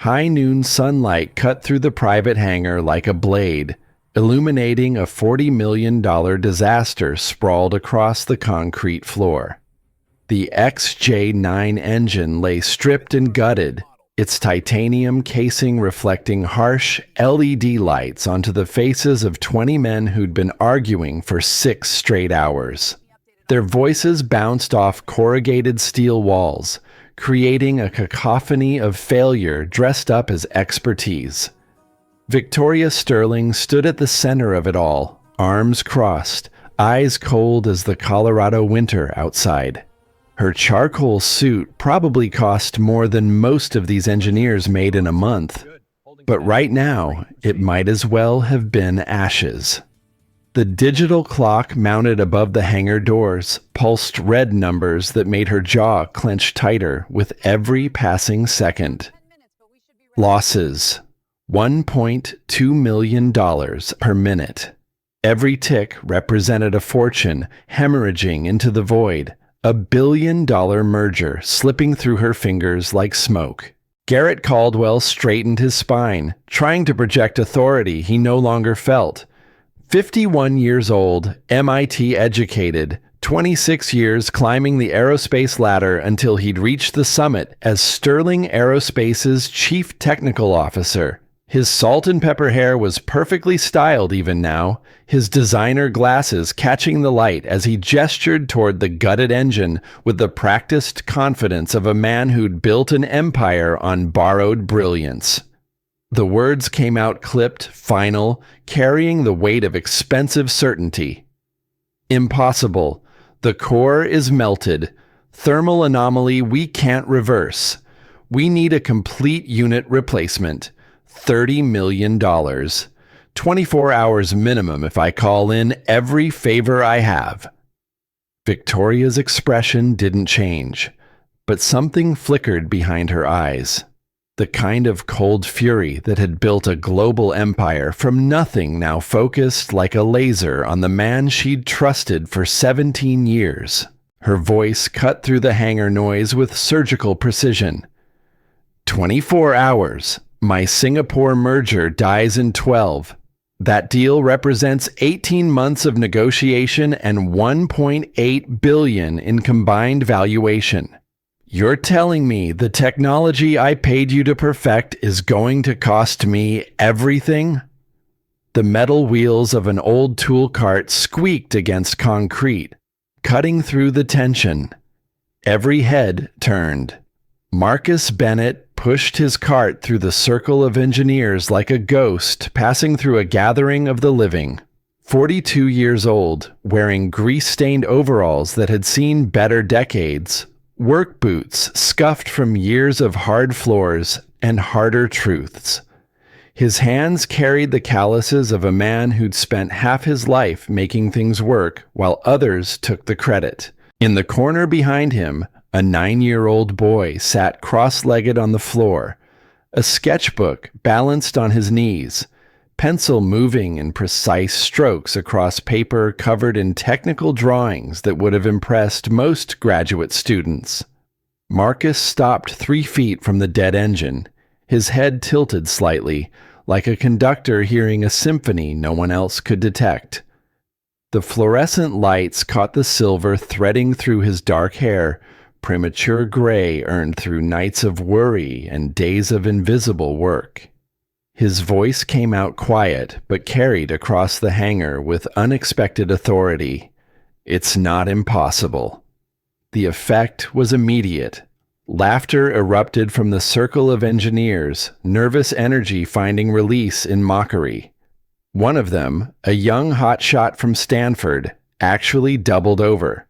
High noon sunlight cut through the private hangar like a blade, illuminating a $40 million disaster sprawled across the concrete floor. The XJ9 engine lay stripped and gutted, its titanium casing reflecting harsh LED lights onto the faces of 20 men who'd been arguing for 6 straight hours. Their voices bounced off corrugated steel walls, creating a cacophony of failure dressed up as expertise. Victoria Sterling stood at the center of it all, arms crossed, eyes cold as the Colorado winter outside. Her charcoal suit probably cost more than most of these engineers made in a month, but right now it might as well have been ashes. The digital clock mounted above the hangar doors pulsed red numbers that made her jaw clench tighter with every passing second. Losses: $1.2 million per minute. Every tick represented a fortune hemorrhaging into the void, a billion-dollar merger slipping through her fingers like smoke. Garrett Caldwell straightened his spine, trying to project authority he no longer felt. 51 years old, MIT educated, 26 years climbing the aerospace ladder until he'd reached the summit as Sterling Aerospace's chief technical officer. His salt and pepper hair was perfectly styled even now, his designer glasses catching the light as he gestured toward the gutted engine with the practiced confidence of a man who'd built an empire on borrowed brilliance. The words came out clipped, final, carrying the weight of expensive certainty. Impossible. The core is melted. Thermal anomaly we can't reverse. We need a complete unit replacement. $30 million. 24 hours minimum if I call in every favor I have. Victoria's expression didn't change, but something flickered behind her eyes. The kind of cold fury that had built a global empire from nothing now focused like a laser on the man she'd trusted for 17 years. Her voice cut through the hangar noise with surgical precision. 24 hours. My Singapore merger dies in 12. That deal represents 18 months of negotiation and $1.8 billion in combined valuation. You're telling me the technology I paid you to perfect is going to cost me everything? The metal wheels of an old tool cart squeaked against concrete, cutting through the tension. Every head turned. Marcus Bennett pushed his cart through the circle of engineers like a ghost passing through a gathering of the living. 42 years old, wearing grease-stained overalls that had seen better decades, work boots scuffed from years of hard floors and harder truths. His hands carried the calluses of a man who'd spent half his life making things work while others took the credit. In the corner behind him, a 9-year-old boy sat cross-legged on the floor, a sketchbook balanced on his knees, pencil moving in precise strokes across paper covered in technical drawings that would have impressed most graduate students. Marcus stopped 3 feet from the dead engine, his head tilted slightly, like a conductor hearing a symphony no one else could detect. The fluorescent lights caught the silver threading through his dark hair, premature gray earned through nights of worry and days of invisible work. His voice came out quiet, but carried across the hangar with unexpected authority. It's not impossible. The effect was immediate. Laughter erupted from the circle of engineers, nervous energy finding release in mockery. One of them, a young hotshot from Stanford, actually doubled over.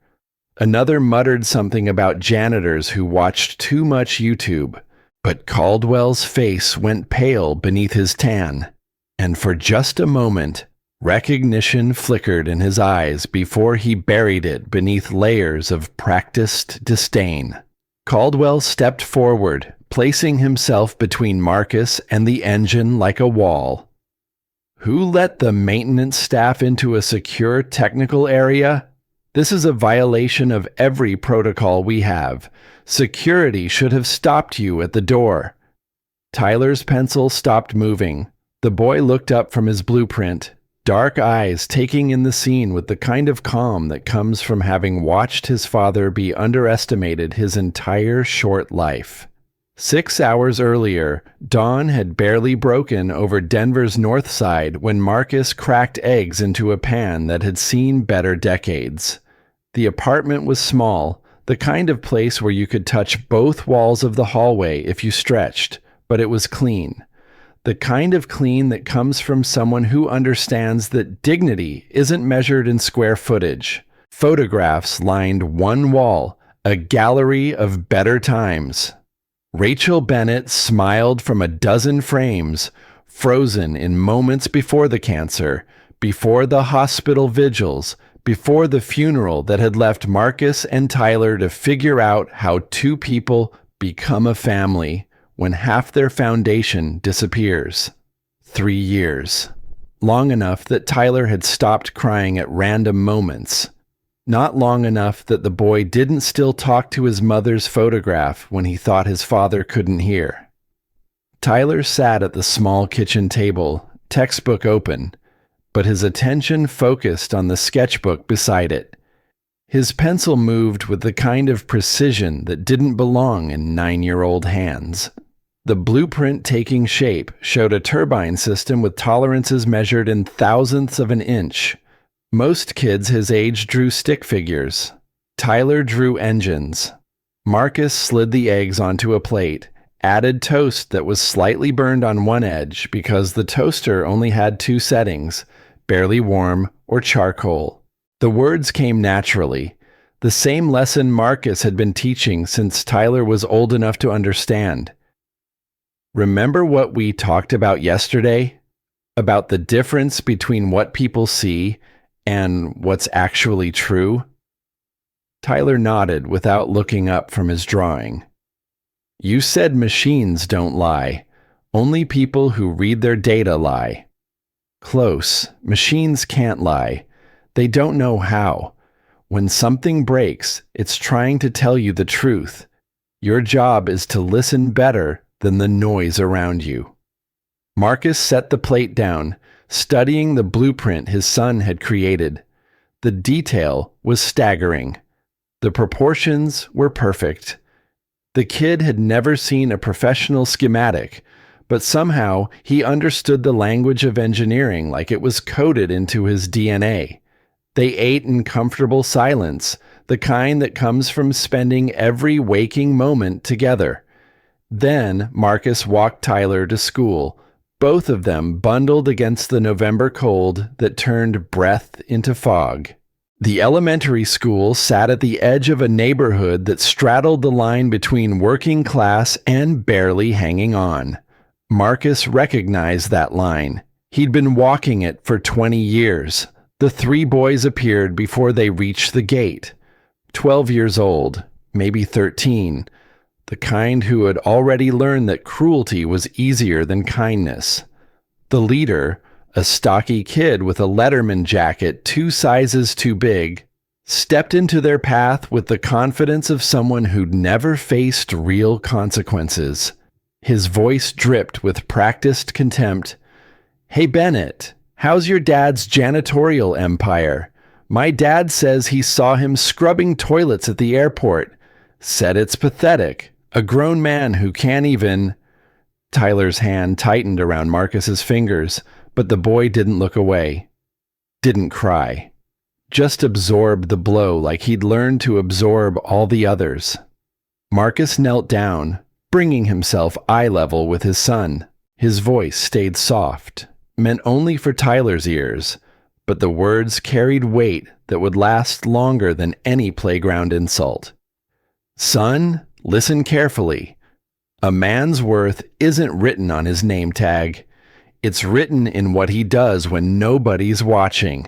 Another muttered something about janitors who watched too much YouTube, but Caldwell's face went pale beneath his tan, and for just a moment, recognition flickered in his eyes before he buried it beneath layers of practiced disdain. Caldwell stepped forward, placing himself between Marcus and the engine like a wall. Who let the maintenance staff into a secure technical area? This is a violation of every protocol we have. Security should have stopped you at the door. Tyler's pencil stopped moving. The boy looked up from his blueprint, dark eyes taking in the scene with the kind of calm that comes from having watched his father be underestimated his entire short life. 6 hours earlier, dawn had barely broken over Denver's north side when Marcus cracked eggs into a pan that had seen better decades. The apartment was small, the kind of place where you could touch both walls of the hallway if you stretched, but it was clean. The kind of clean that comes from someone who understands that dignity isn't measured in square footage. Photographs lined one wall, a gallery of better times. Rachel Bennett smiled from a dozen frames, frozen in moments before the cancer, before the hospital vigils, before the funeral that had left Marcus and Tyler to figure out how two people become a family when half their foundation disappears. 3 years. Long enough that Tyler had stopped crying at random moments. Not long enough that the boy didn't still talk to his mother's photograph when he thought his father couldn't hear. Tyler sat at the small kitchen table, textbook open, but his attention focused on the sketchbook beside it. His pencil moved with the kind of precision that didn't belong in 9-year-old hands. The blueprint taking shape showed a turbine system with tolerances measured in thousandths of an inch. Most kids his age drew stick figures. Tyler drew engines. Marcus slid the eggs onto a plate, added toast that was slightly burned on one edge because the toaster only had 2 settings, barely warm or charcoal. The words came naturally, the same lesson Marcus had been teaching since Tyler was old enough to understand. Remember what we talked about yesterday? About the difference between what people see and what's actually true? Tyler nodded without looking up from his drawing. You said machines don't lie. Only people who read their data lie. Close. Machines can't lie. They don't know how. When something breaks, it's trying to tell you the truth. Your job is to listen better than the noise around you. Marcus set the plate down, studying the blueprint his son had created. The detail was staggering. The proportions were perfect. The kid had never seen a professional schematic, but somehow he understood the language of engineering like it was coded into his DNA. They ate in comfortable silence, the kind that comes from spending every waking moment together. Then Marcus walked Tyler to school, both of them bundled against the November cold that turned breath into fog. The elementary school sat at the edge of a neighborhood that straddled the line between working class and barely hanging on. Marcus recognized that line. He'd been walking it for 20 years. The 3 boys appeared before they reached the gate. 12 years old, maybe 13. The kind who had already learned that cruelty was easier than kindness. The leader, a stocky kid with a Letterman jacket 2 sizes too big, stepped into their path with the confidence of someone who'd never faced real consequences. His voice dripped with practiced contempt. Hey Bennett, how's your dad's janitorial empire? My dad says he saw him scrubbing toilets at the airport. Said it's pathetic. A grown man who can't even... Tyler's hand tightened around Marcus's fingers, but the boy didn't look away. Didn't cry. Just absorbed the blow like he'd learned to absorb all the others. Marcus knelt down, bringing himself eye level with his son. His voice stayed soft, meant only for Tyler's ears, but the words carried weight that would last longer than any playground insult. Son, listen carefully. A man's worth isn't written on his name tag. It's written in what he does when nobody's watching.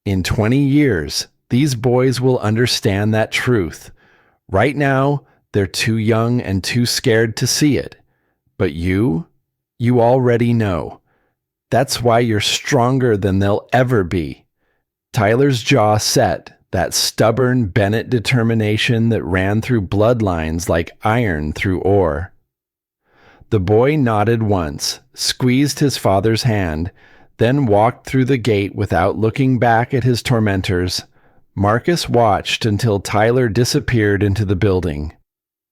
In 20 years, these boys will understand that truth. Right now, they're too young and too scared to see it. But you already know. That's why you're stronger than they'll ever be. Tyler's jaw set, that stubborn Bennett determination that ran through bloodlines like iron through ore. The boy nodded once, squeezed his father's hand, then walked through the gate without looking back at his tormentors. Marcus watched until Tyler disappeared into the building.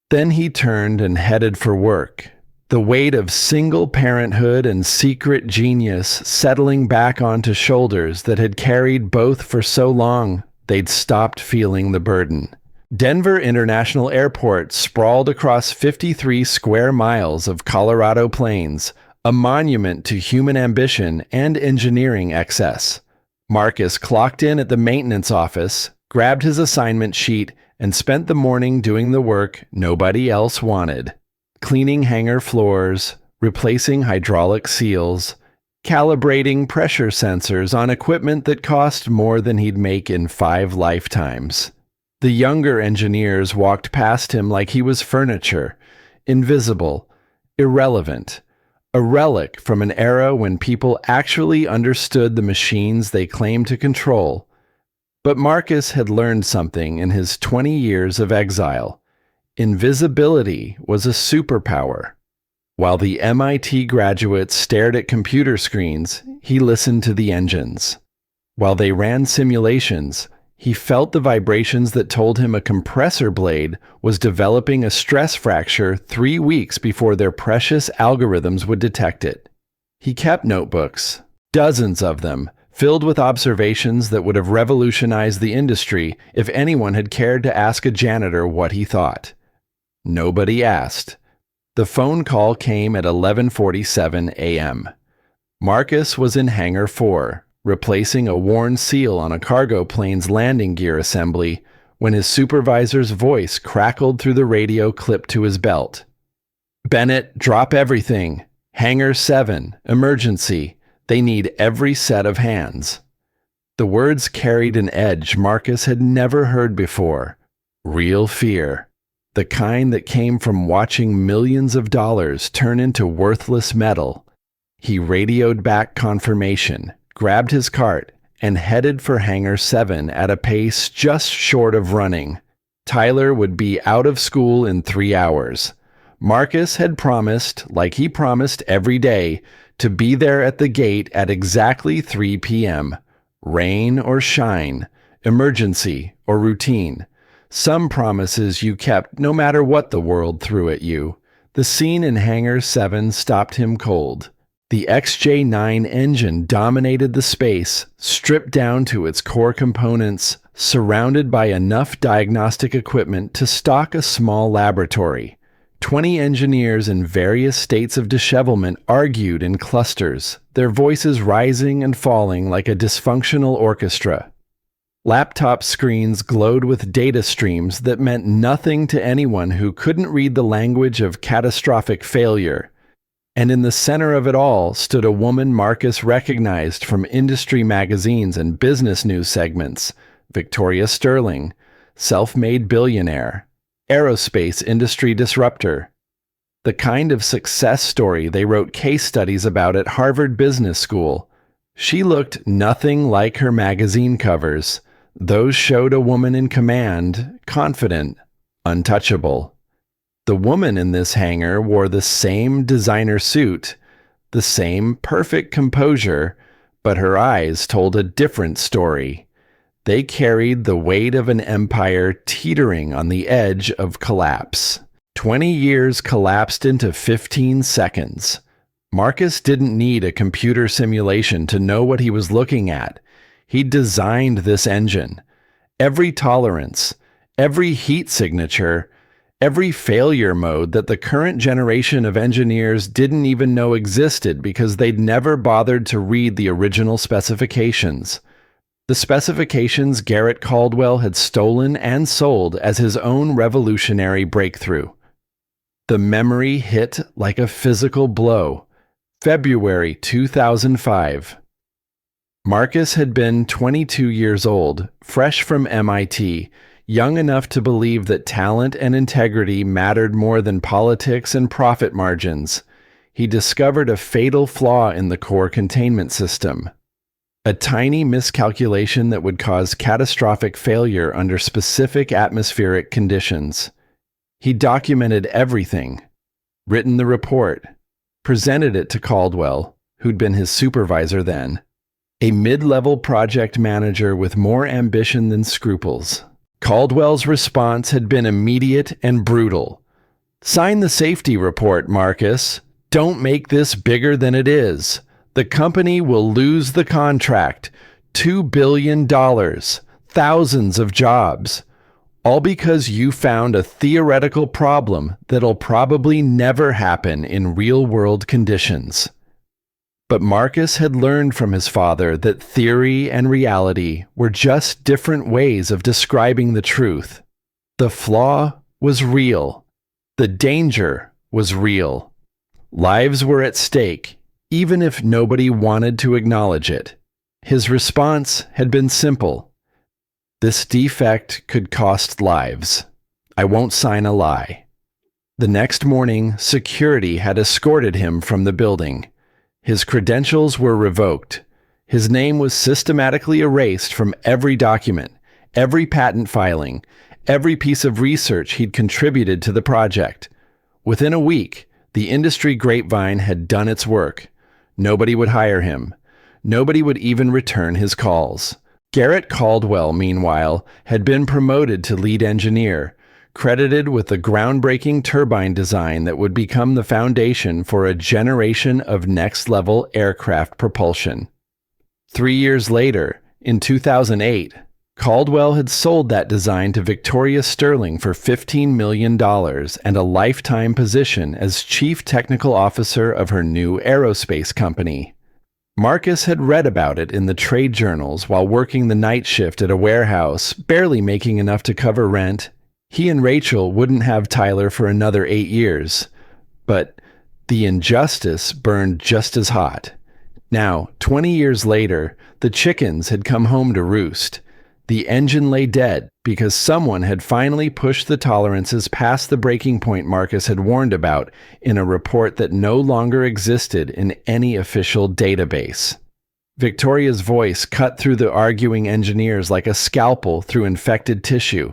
Then he turned and headed for work, the weight of single parenthood and secret genius settling back onto shoulders that had carried both for so long they'd stopped feeling the burden. Denver International Airport sprawled across 53 square miles of Colorado plains, a monument to human ambition and engineering excess. Marcus clocked in at the maintenance office, grabbed his assignment sheet, and spent the morning doing the work nobody else wanted. Cleaning hangar floors, replacing hydraulic seals, calibrating pressure sensors on equipment that cost more than he'd make in 5 lifetimes. The younger engineers walked past him like he was furniture, invisible, irrelevant, a relic from an era when people actually understood the machines they claimed to control. But Marcus had learned something in his 20 years of exile. Invisibility was a superpower. While the MIT graduates stared at computer screens, he listened to the engines. While they ran simulations, he felt the vibrations that told him a compressor blade was developing a stress fracture 3 weeks before their precious algorithms would detect it. He kept notebooks, dozens of them, filled with observations that would have revolutionized the industry if anyone had cared to ask a janitor what he thought. Nobody asked. The phone call came at 11:47 a.m. Marcus was in Hangar 4, replacing a worn seal on a cargo plane's landing gear assembly, when his supervisor's voice crackled through the radio clipped to his belt. "Bennett, drop everything. Hangar 7, emergency. They need every set of hands." The words carried an edge Marcus had never heard before. Real fear. The kind that came from watching millions of dollars turn into worthless metal. He radioed back confirmation, grabbed his cart, and headed for Hangar 7 at a pace just short of running. Tyler would be out of school in 3 hours. Marcus had promised, like he promised every day, to be there at the gate at exactly 3 p.m. Rain or shine, emergency or routine. Some promises you kept no matter what the world threw at you. The scene in Hangar 7 stopped him cold. The XJ9 engine dominated the space, stripped down to its core components, surrounded by enough diagnostic equipment to stock a small laboratory. 20 engineers in various states of dishevelment argued in clusters, their voices rising and falling like a dysfunctional orchestra. Laptop screens glowed with data streams that meant nothing to anyone who couldn't read the language of catastrophic failure. And in the center of it all stood a woman Marcus recognized from industry magazines and business news segments, Victoria Sterling, self-made billionaire, aerospace industry disruptor. The kind of success story they wrote case studies about at Harvard Business School. She looked nothing like her magazine covers. Those showed a woman in command, confident, untouchable. The woman in this hangar wore the same designer suit, the same perfect composure, but her eyes told a different story. They carried the weight of an empire teetering on the edge of collapse. 20 years collapsed into 15 seconds. Marcus didn't need a computer simulation to know what he was looking at. He designed this engine. Every tolerance, every heat signature, every failure mode that the current generation of engineers didn't even know existed because they'd never bothered to read the original specifications. The specifications Garrett Caldwell had stolen and sold as his own revolutionary breakthrough. The memory hit like a physical blow. February 2005. Marcus had been 22 years old, fresh from MIT, young enough to believe that talent and integrity mattered more than politics and profit margins. He discovered a fatal flaw in the core containment system. A tiny miscalculation that would cause catastrophic failure under specific atmospheric conditions. He documented everything. written the report, presented it to Caldwell, who'd been his supervisor then, a mid-level project manager with more ambition than scruples. Caldwell's response had been immediate and brutal. "Sign the safety report, Marcus. Don't make this bigger than it is. The company will lose the contract. $2 billion, thousands of jobs. All because you found a theoretical problem that'll probably never happen in real-world conditions." But Marcus had learned from his father that theory and reality were just different ways of describing the truth. The flaw was real. The danger was real. Lives were at stake, even if nobody wanted to acknowledge it. His response had been simple. "This defect could cost lives. I won't sign a lie." The next morning, security had escorted him from the building. His credentials were revoked. His name was systematically erased from every document, every patent filing, every piece of research he'd contributed to the project. Within a week, the industry grapevine had done its work. Nobody would hire him. Nobody would even return his calls. Garrett Caldwell, meanwhile, had been promoted to lead engineer, credited with the groundbreaking turbine design that would become the foundation for a generation of next-level aircraft propulsion. 3 years later, in 2008, Caldwell had sold that design to Victoria Sterling for $15 million and a lifetime position as chief technical officer of her new aerospace company. Marcus had read about it in the trade journals while working the night shift at a warehouse, barely making enough to cover rent. He and Rachel wouldn't have Tyler for another 8 years. But the injustice burned just as hot. Now, 20 years later, the chickens had come home to roost. The engine lay dead because someone had finally pushed the tolerances past the breaking point Marcus had warned about in a report that no longer existed in any official database. Victoria's voice cut through the arguing engineers like a scalpel through infected tissue.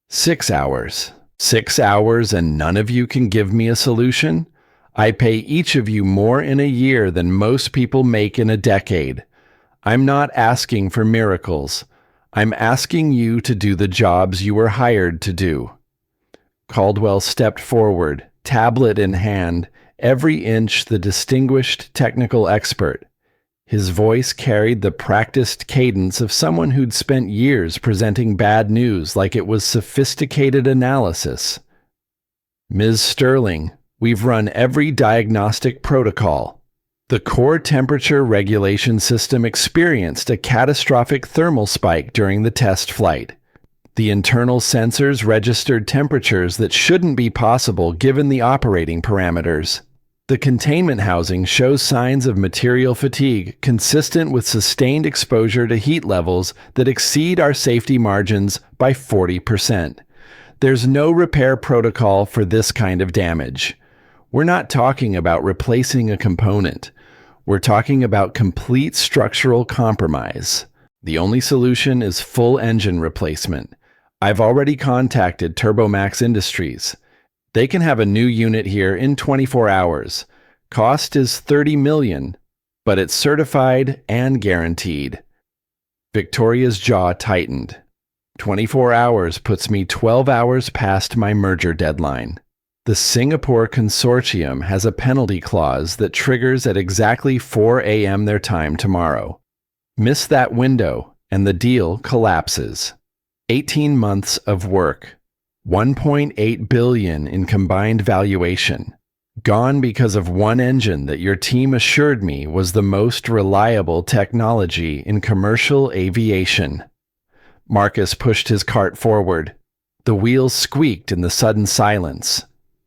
6 hours. 6 hours and none of you can give me a solution? I pay each of you more in a year than most people make in a decade. I'm not asking for miracles. I'm asking you to do the jobs you were hired to do. Caldwell stepped forward, tablet in hand, every inch the distinguished technical expert. His voice carried the practiced cadence of someone who'd spent years presenting bad news like it was sophisticated analysis. "Ms. Sterling, we've run every diagnostic protocol. The core temperature regulation system experienced a catastrophic thermal spike during the test flight. The internal sensors registered temperatures that shouldn't be possible given the operating parameters. The containment housing shows signs of material fatigue consistent with sustained exposure to heat levels that exceed our safety margins by 40%. There's no repair protocol for this kind of damage. We're not talking about replacing a component. We're talking about complete structural compromise. The only solution is full engine replacement. I've already contacted TurboMax Industries. They can have a new unit here in 24 hours. Cost is $30 million, but it's certified and guaranteed." Victoria's jaw tightened. 24 hours puts me 12 hours past my merger deadline. The Singapore Consortium has a penalty clause that triggers at exactly 4 a.m. their time tomorrow. Miss that window, and the deal collapses. 18 months of work. $1.8 billion in combined valuation. Gone because of one engine that your team assured me was the most reliable technology in commercial aviation. Marcus pushed his cart forward. The wheels squeaked in the sudden silence.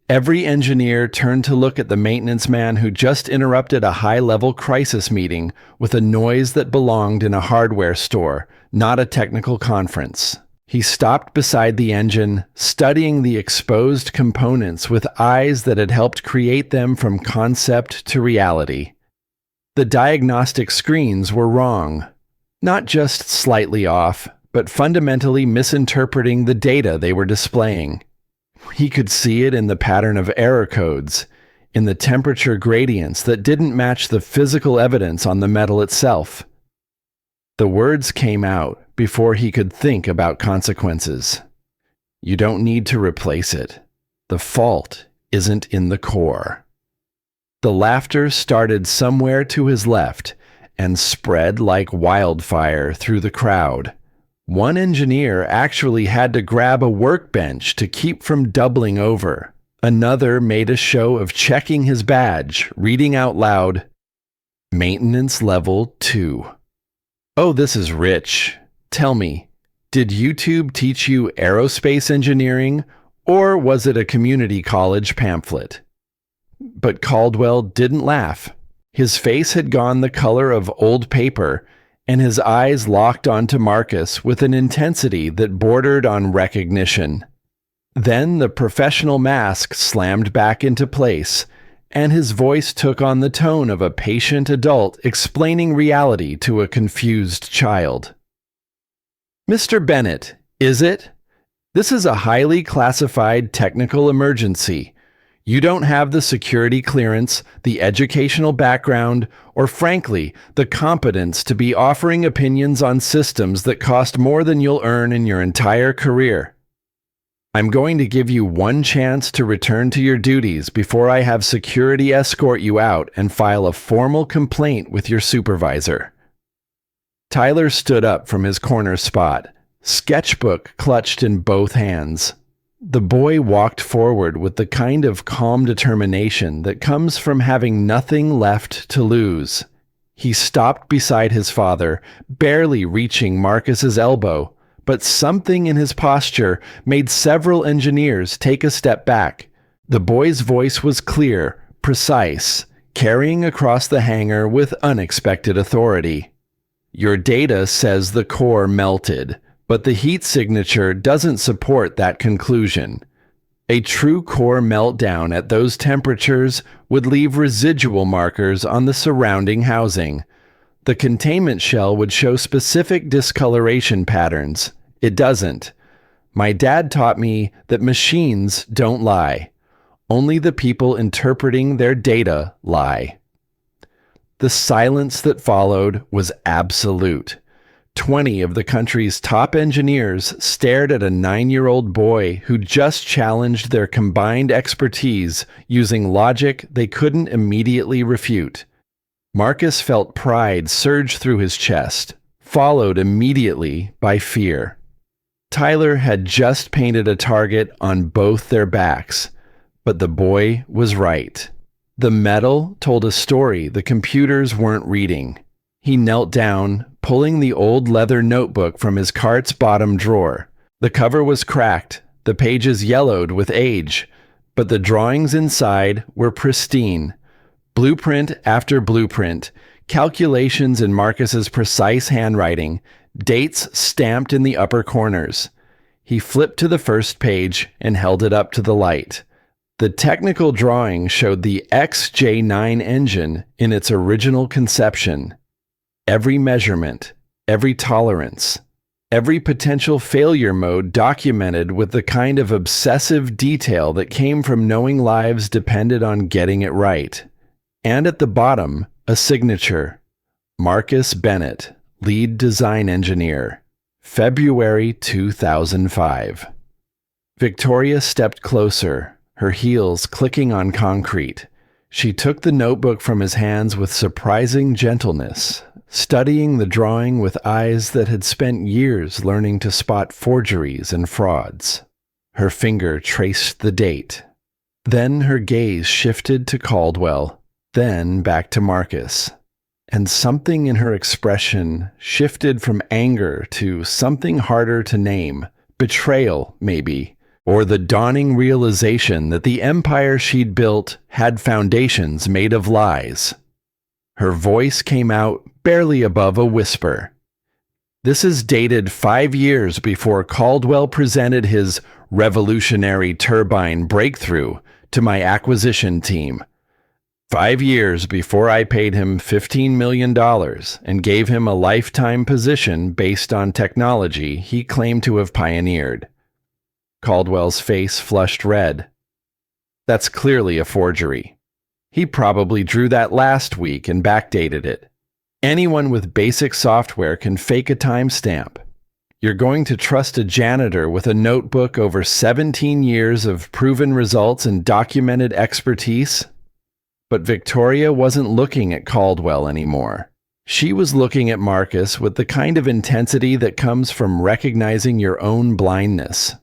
Every engineer turned to look at the maintenance man who just interrupted a high-level crisis meeting with a noise that belonged in a hardware store, not a technical conference. He stopped beside the engine, studying the exposed components with eyes that had helped create them from concept to reality. The diagnostic screens were wrong. Not just slightly off, but fundamentally misinterpreting the data they were displaying. He could see it in the pattern of error codes, in the temperature gradients that didn't match the physical evidence on the metal itself. The words came out before he could think about consequences. You don't need to replace it. The fault isn't in the core. The laughter started somewhere to his left and spread like wildfire through the crowd. One engineer actually had to grab a workbench to keep from doubling over. Another made a show of checking his badge, reading out loud, Maintenance Level 2. Oh, this is rich. Tell me, did YouTube teach you aerospace engineering, or was it a community college pamphlet? But Caldwell didn't laugh. His face had gone the color of old paper, and his eyes locked onto Marcus with an intensity that bordered on recognition. Then the professional mask slammed back into place, and his voice took on the tone of a patient adult explaining reality to a confused child. Mr. Bennett, is it? This is a highly classified technical emergency. You don't have the security clearance, the educational background, or frankly, the competence to be offering opinions on systems that cost more than you'll earn in your entire career. I'm going to give you one chance to return to your duties before I have security escort you out and file a formal complaint with your supervisor. Tyler stood up from his corner spot, sketchbook clutched in both hands. The boy walked forward with the kind of calm determination that comes from having nothing left to lose. He stopped beside his father, barely reaching Marcus's elbow, but something in his posture made several engineers take a step back. The boy's voice was clear, precise, carrying across the hangar with unexpected authority. Your data says the core melted, but the heat signature doesn't support that conclusion. A true core meltdown at those temperatures would leave residual markers on the surrounding housing. The containment shell would show specific discoloration patterns. It doesn't. My dad taught me that machines don't lie. Only the people interpreting their data lie. The silence that followed was absolute. 20 of the country's top engineers stared at a 9-year-old boy who just challenged their combined expertise using logic they couldn't immediately refute. Marcus felt pride surge through his chest, followed immediately by fear. Tyler had just painted a target on both their backs, but the boy was right. The metal told a story the computers weren't reading. He knelt down, pulling the old leather notebook from his cart's bottom drawer. The cover was cracked, the pages yellowed with age, but the drawings inside were pristine. Blueprint after blueprint, calculations in Marcus's precise handwriting, dates stamped in the upper corners. He flipped to the first page and held it up to the light. The technical drawing showed the XJ9 engine in its original conception. Every measurement, every tolerance, every potential failure mode documented with the kind of obsessive detail that came from knowing lives depended on getting it right. And at the bottom, a signature. Marcus Bennett, lead design engineer. February 2005. Victoria stepped closer, her heels clicking on concrete. She took the notebook from his hands with surprising gentleness, studying the drawing with eyes that had spent years learning to spot forgeries and frauds. Her finger traced the date. Then her gaze shifted to Caldwell, then back to Marcus. And something in her expression shifted from anger to something harder to name, betrayal, maybe, or the dawning realization that the empire she'd built had foundations made of lies. Her voice came out barely above a whisper. This is dated 5 years before Caldwell presented his revolutionary turbine breakthrough to my acquisition team. 5 years before I paid him $15 million and gave him a lifetime position based on technology he claimed to have pioneered. Caldwell's face flushed red. That's clearly a forgery. He probably drew that last week and backdated it. Anyone with basic software can fake a timestamp. You're going to trust a janitor with a notebook over 17 years of proven results and documented expertise? But Victoria wasn't looking at Caldwell anymore. She was looking at Marcus with the kind of intensity that comes from recognizing your own blindness.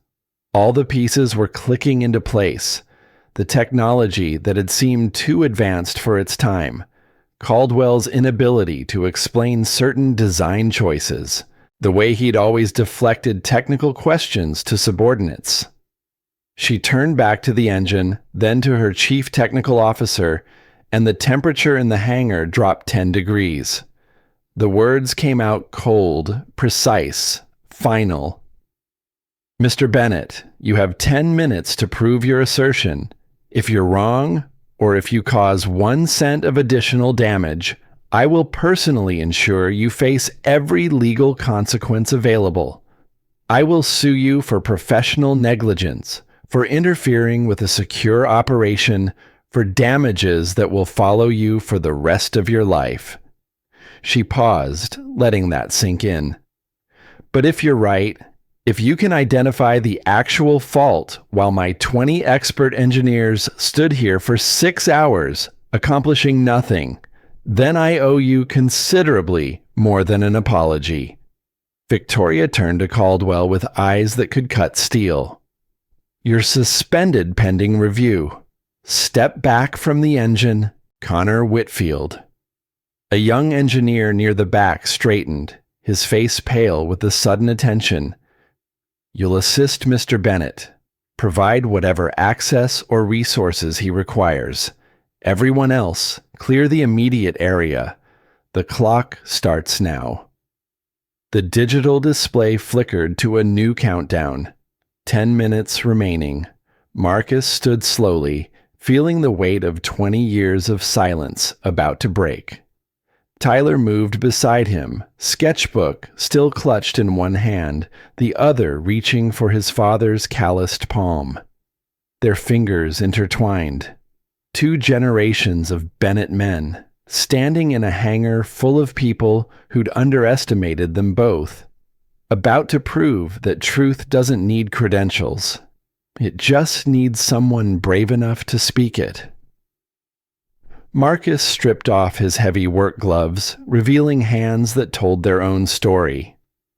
All the pieces were clicking into place. The technology that had seemed too advanced for its time. Caldwell's inability to explain certain design choices. The way he'd always deflected technical questions to subordinates. She turned back to the engine, then to her chief technical officer, and the temperature in the hangar dropped 10 degrees. The words came out cold, precise, final. Mr. Bennett, you have 10 minutes to prove your assertion. If you're wrong, or if you cause 1 cent of additional damage, I will personally ensure you face every legal consequence available. I will sue you for professional negligence, for interfering with a secure operation, for damages that will follow you for the rest of your life. She paused, letting that sink in. But if you're right, if you can identify the actual fault while my 20 expert engineers stood here for 6 hours, accomplishing nothing, then I owe you considerably more than an apology. Victoria turned to Caldwell with eyes that could cut steel. You're suspended pending review. Step back from the engine, Connor Whitfield. A young engineer near the back straightened, his face pale with the sudden attention. You'll assist Mr. Bennett. Provide whatever access or resources he requires. Everyone else, clear the immediate area. The clock starts now. The digital display flickered to a new countdown. 10 minutes remaining. Marcus stood slowly, feeling the weight of 20 years of silence about to break. Tyler moved beside him, sketchbook still clutched in one hand, the other reaching for his father's calloused palm. Their fingers intertwined. 2 generations of Bennett men, standing in a hangar full of people who'd underestimated them both, about to prove that truth doesn't need credentials. It just needs someone brave enough to speak it. Marcus stripped off his heavy work gloves, revealing hands that told their own story.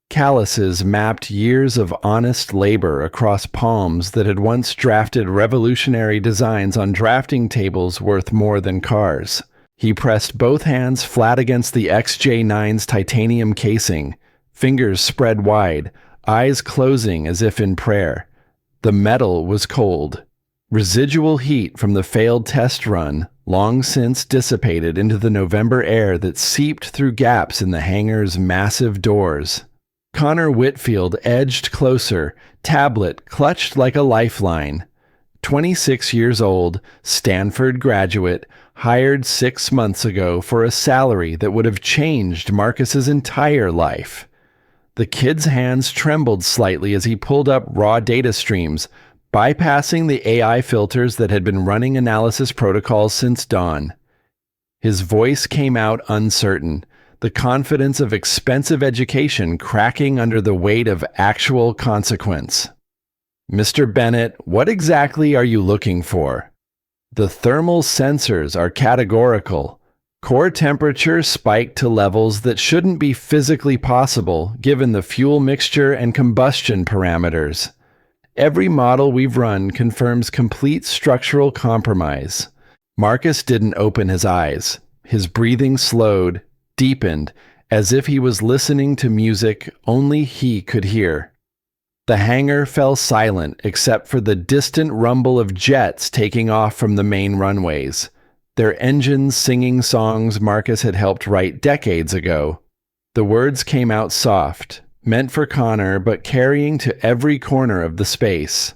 Calluses mapped years of honest labor across palms that had once drafted revolutionary designs on drafting tables worth more than cars. He pressed both hands flat against the XJ9's titanium casing, fingers spread wide, eyes closing as if in prayer. The metal was cold. Residual heat from the failed test run long since dissipated into the November air that seeped through gaps in the hangar's massive doors. Connor Whitfield edged closer, tablet clutched like a lifeline. 26 years old, Stanford graduate, hired 6 months ago for a salary that would have changed Marcus's entire life. The kid's hands trembled slightly as he pulled up raw data streams, bypassing the AI filters that had been running analysis protocols since dawn. His voice came out uncertain, the confidence of expensive education cracking under the weight of actual consequence. Mr. Bennett, what exactly are you looking for? The thermal sensors are categorical. Core temperature spiked to levels that shouldn't be physically possible given the fuel mixture and combustion parameters. Every model we've run confirms complete structural compromise. Marcus didn't open his eyes. His breathing slowed, deepened, as if he was listening to music only he could hear. The hangar fell silent except for the distant rumble of jets taking off from the main runways, their engines singing songs Marcus had helped write decades ago. The words came out soft, meant for Connor but carrying to every corner of the space.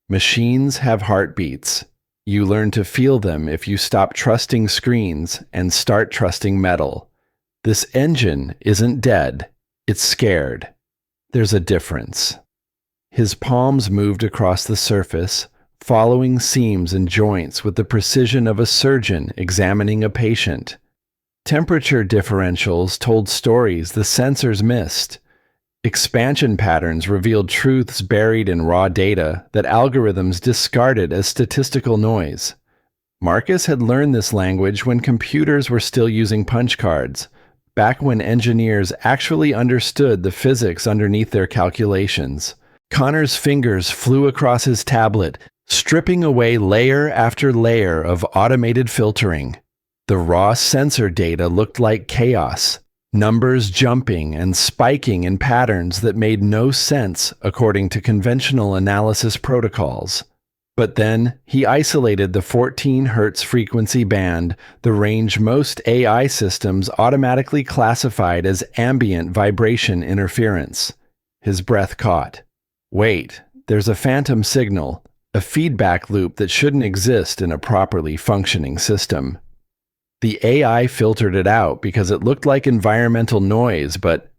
Machines have heartbeats. You learn to feel them if you stop trusting screens and start trusting metal. This engine isn't dead. It's scared. There's a difference. His palms moved across the surface, following seams and joints with the precision of a surgeon examining a patient. Temperature differentials told stories the sensors missed. Expansion patterns revealed truths buried in raw data that algorithms discarded as statistical noise. Marcus had learned this language when computers were still using punch cards, back when engineers actually understood the physics underneath their calculations. Connor's fingers flew across his tablet, stripping away layer after layer of automated filtering. The raw sensor data looked like chaos, numbers jumping and spiking in patterns that made no sense according to conventional analysis protocols. But then he isolated the 14 Hz frequency band, the range most AI systems automatically classified as ambient vibration interference. His breath caught. Wait, there's a phantom signal, a feedback loop that shouldn't exist in a properly functioning system. The AI filtered it out because it looked like environmental noise, but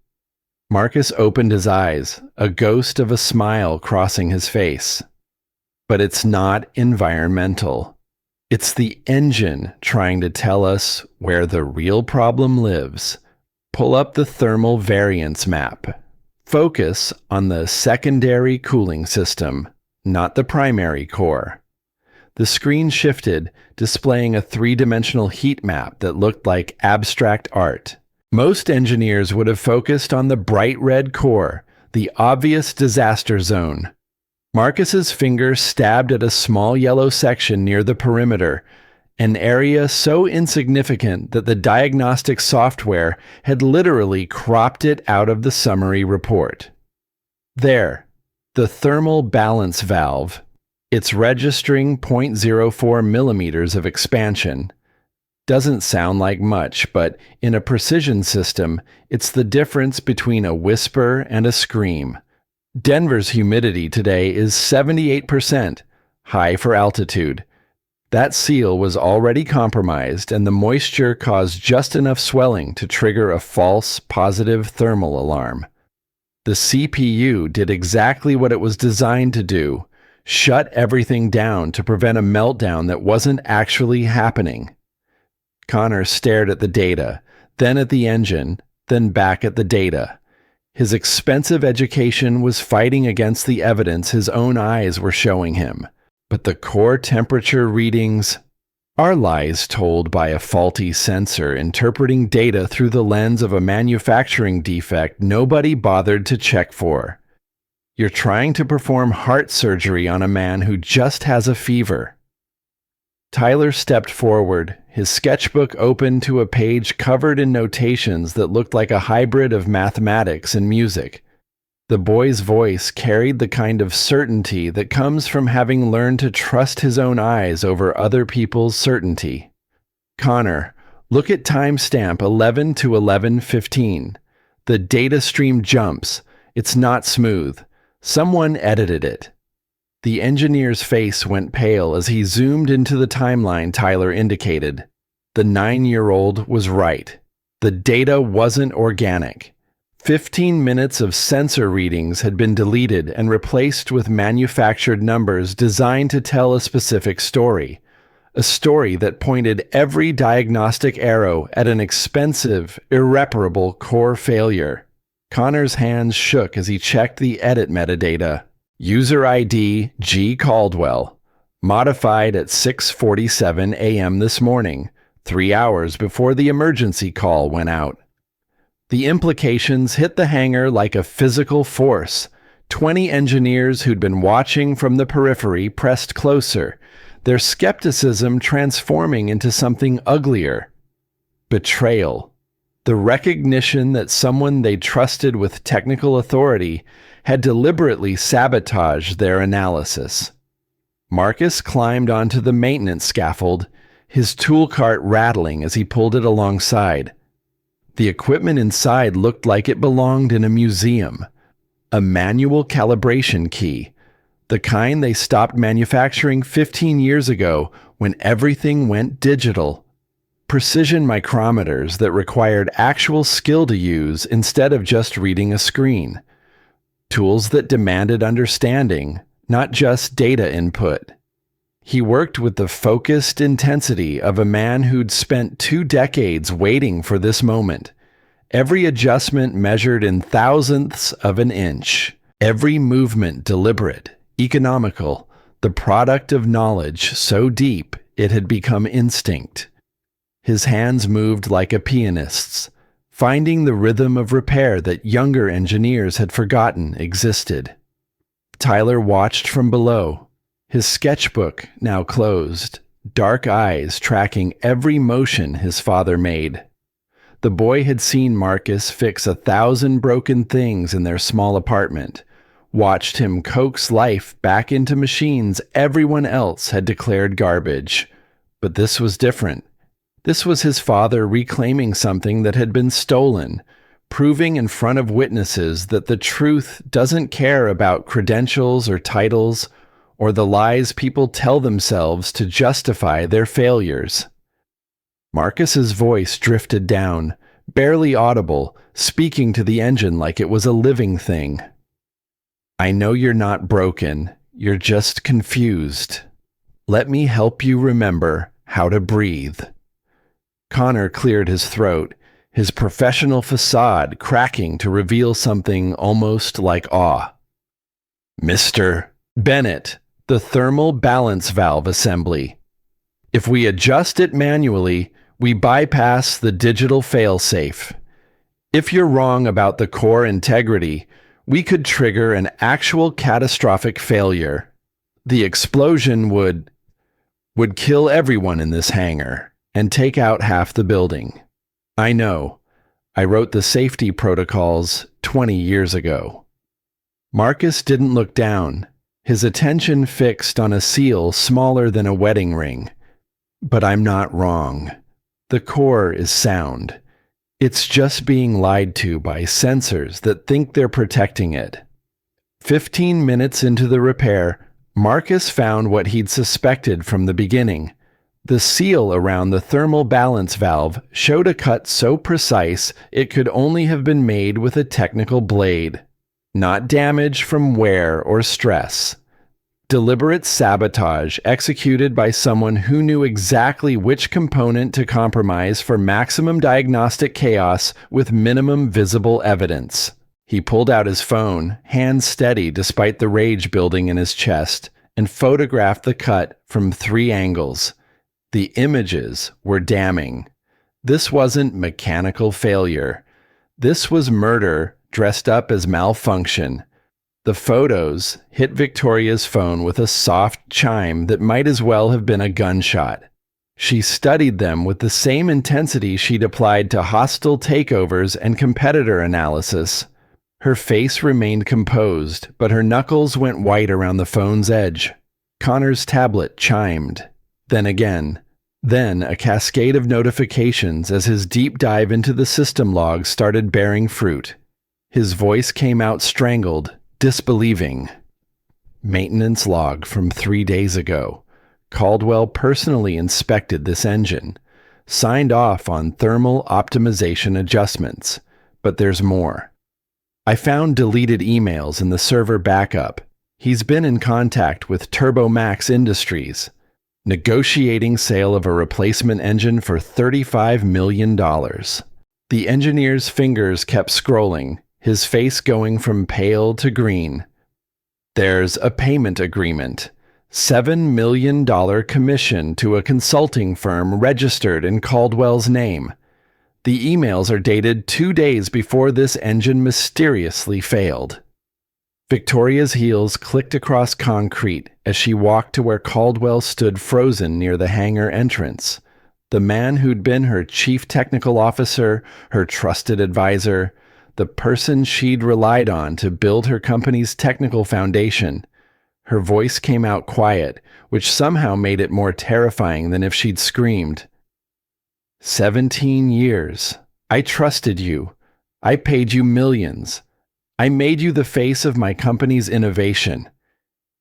Marcus opened his eyes, a ghost of a smile crossing his face. But it's not environmental. It's the engine trying to tell us where the real problem lives. Pull up the thermal variance map. Focus on the secondary cooling system, not the primary core. The screen shifted, displaying a three-dimensional heat map that looked like abstract art. Most engineers would have focused on the bright red core, the obvious disaster zone. Marcus's finger stabbed at a small yellow section near the perimeter, an area so insignificant that the diagnostic software had literally cropped it out of the summary report. There, the thermal balance valve. It's registering 0.04 millimeters of expansion. Doesn't sound like much, but in a precision system, it's the difference between a whisper and a scream. Denver's humidity today is 78%, high for altitude. That seal was already compromised, and the moisture caused just enough swelling to trigger a false positive thermal alarm. The CPU did exactly what it was designed to do: shut everything down to prevent a meltdown that wasn't actually happening. Connor stared at the data, then at the engine, then back at the data. His expensive education was fighting against the evidence his own eyes were showing him. But the core temperature readings are lies told by a faulty sensor interpreting data through the lens of a manufacturing defect nobody bothered to check for. You're trying to perform heart surgery on a man who just has a fever. Tyler stepped forward, his sketchbook open to a page covered in notations that looked like a hybrid of mathematics and music. The boy's voice carried the kind of certainty that comes from having learned to trust his own eyes over other people's certainty. Connor, look at timestamp 11 to 11:15. The data stream jumps. It's not smooth. Someone edited it. The engineer's face went pale as he zoomed into the timeline Tyler indicated. The 9-year-old was right. The data wasn't organic. 15 minutes of sensor readings had been deleted and replaced with manufactured numbers designed to tell a specific story. A story that pointed every diagnostic arrow at an expensive, irreparable core failure. Connor's hands shook as he checked the edit metadata. User ID G. Caldwell. Modified at 6:47 a.m. this morning, 3 hours before the emergency call went out. The implications hit the hangar like a physical force. 20 engineers who'd been watching from the periphery pressed closer, their skepticism transforming into something uglier. Betrayal. The recognition that someone they trusted with technical authority had deliberately sabotaged their analysis. Marcus climbed onto the maintenance scaffold, his tool cart rattling as he pulled it alongside. The equipment inside looked like it belonged in a museum. A manual calibration key, the kind they stopped manufacturing 15 years ago when everything went digital. Precision micrometers that required actual skill to use instead of just reading a screen. Tools that demanded understanding, not just data input. He worked with the focused intensity of a man who'd spent 2 decades waiting for this moment. Every adjustment measured in thousandths of an inch. Every movement deliberate, economical, the product of knowledge so deep it had become instinct. His hands moved like a pianist's, finding the rhythm of repair that younger engineers had forgotten existed. Tyler watched from below, his sketchbook now closed, dark eyes tracking every motion his father made. The boy had seen Marcus fix 1,000 broken things in their small apartment, watched him coax life back into machines everyone else had declared garbage. But this was different. This was his father reclaiming something that had been stolen, proving in front of witnesses that the truth doesn't care about credentials or titles or the lies people tell themselves to justify their failures. Marcus's voice drifted down, barely audible, speaking to the engine like it was a living thing. I know you're not broken, you're just confused. Let me help you remember how to breathe. Connor cleared his throat, his professional facade cracking to reveal something almost like awe. Mr. Bennett, the thermal balance valve assembly. If we adjust it manually, we bypass the digital failsafe. If you're wrong about the core integrity, we could trigger an actual catastrophic failure. The explosion would kill everyone in this hangar and take out half the building. I know. I wrote the safety protocols 20 years ago. Marcus didn't look down, his attention fixed on a seal smaller than a wedding ring. But I'm not wrong. The core is sound. It's just being lied to by sensors that think they're protecting it. 15 minutes into the repair, Marcus found what he'd suspected from the beginning. The seal around the thermal balance valve showed a cut so precise it could only have been made with a technical blade. Not damage from wear or stress. Deliberate sabotage executed by someone who knew exactly which component to compromise for maximum diagnostic chaos with minimum visible evidence. He pulled out his phone, hands steady despite the rage building in his chest, and photographed the cut from 3 angles. The images were damning. This wasn't mechanical failure. This was murder dressed up as malfunction. The photos hit Victoria's phone with a soft chime that might as well have been a gunshot. She studied them with the same intensity she'd applied to hostile takeovers and competitor analysis. Her face remained composed, but her knuckles went white around the phone's edge. Connor's tablet chimed. Then again. Then a cascade of notifications as his deep dive into the system logs started bearing fruit. His voice came out strangled, disbelieving. Maintenance log from 3 days ago. Caldwell personally inspected this engine. Signed off on thermal optimization adjustments. But there's more. I found deleted emails in the server backup. He's been in contact with TurboMax Industries, negotiating sale of a replacement engine for $35 million. The engineer's fingers kept scrolling, his face going from pale to green. There's a payment agreement. $7 million commission to a consulting firm registered in Caldwell's name. The emails are dated 2 days before this engine mysteriously failed. Victoria's heels clicked across concrete as she walked to where Caldwell stood frozen near the hangar entrance. The man who'd been her chief technical officer, her trusted advisor, the person she'd relied on to build her company's technical foundation. Her voice came out quiet, which somehow made it more terrifying than if she'd screamed. 17 years. I trusted you. I paid you millions. I made you the face of my company's innovation.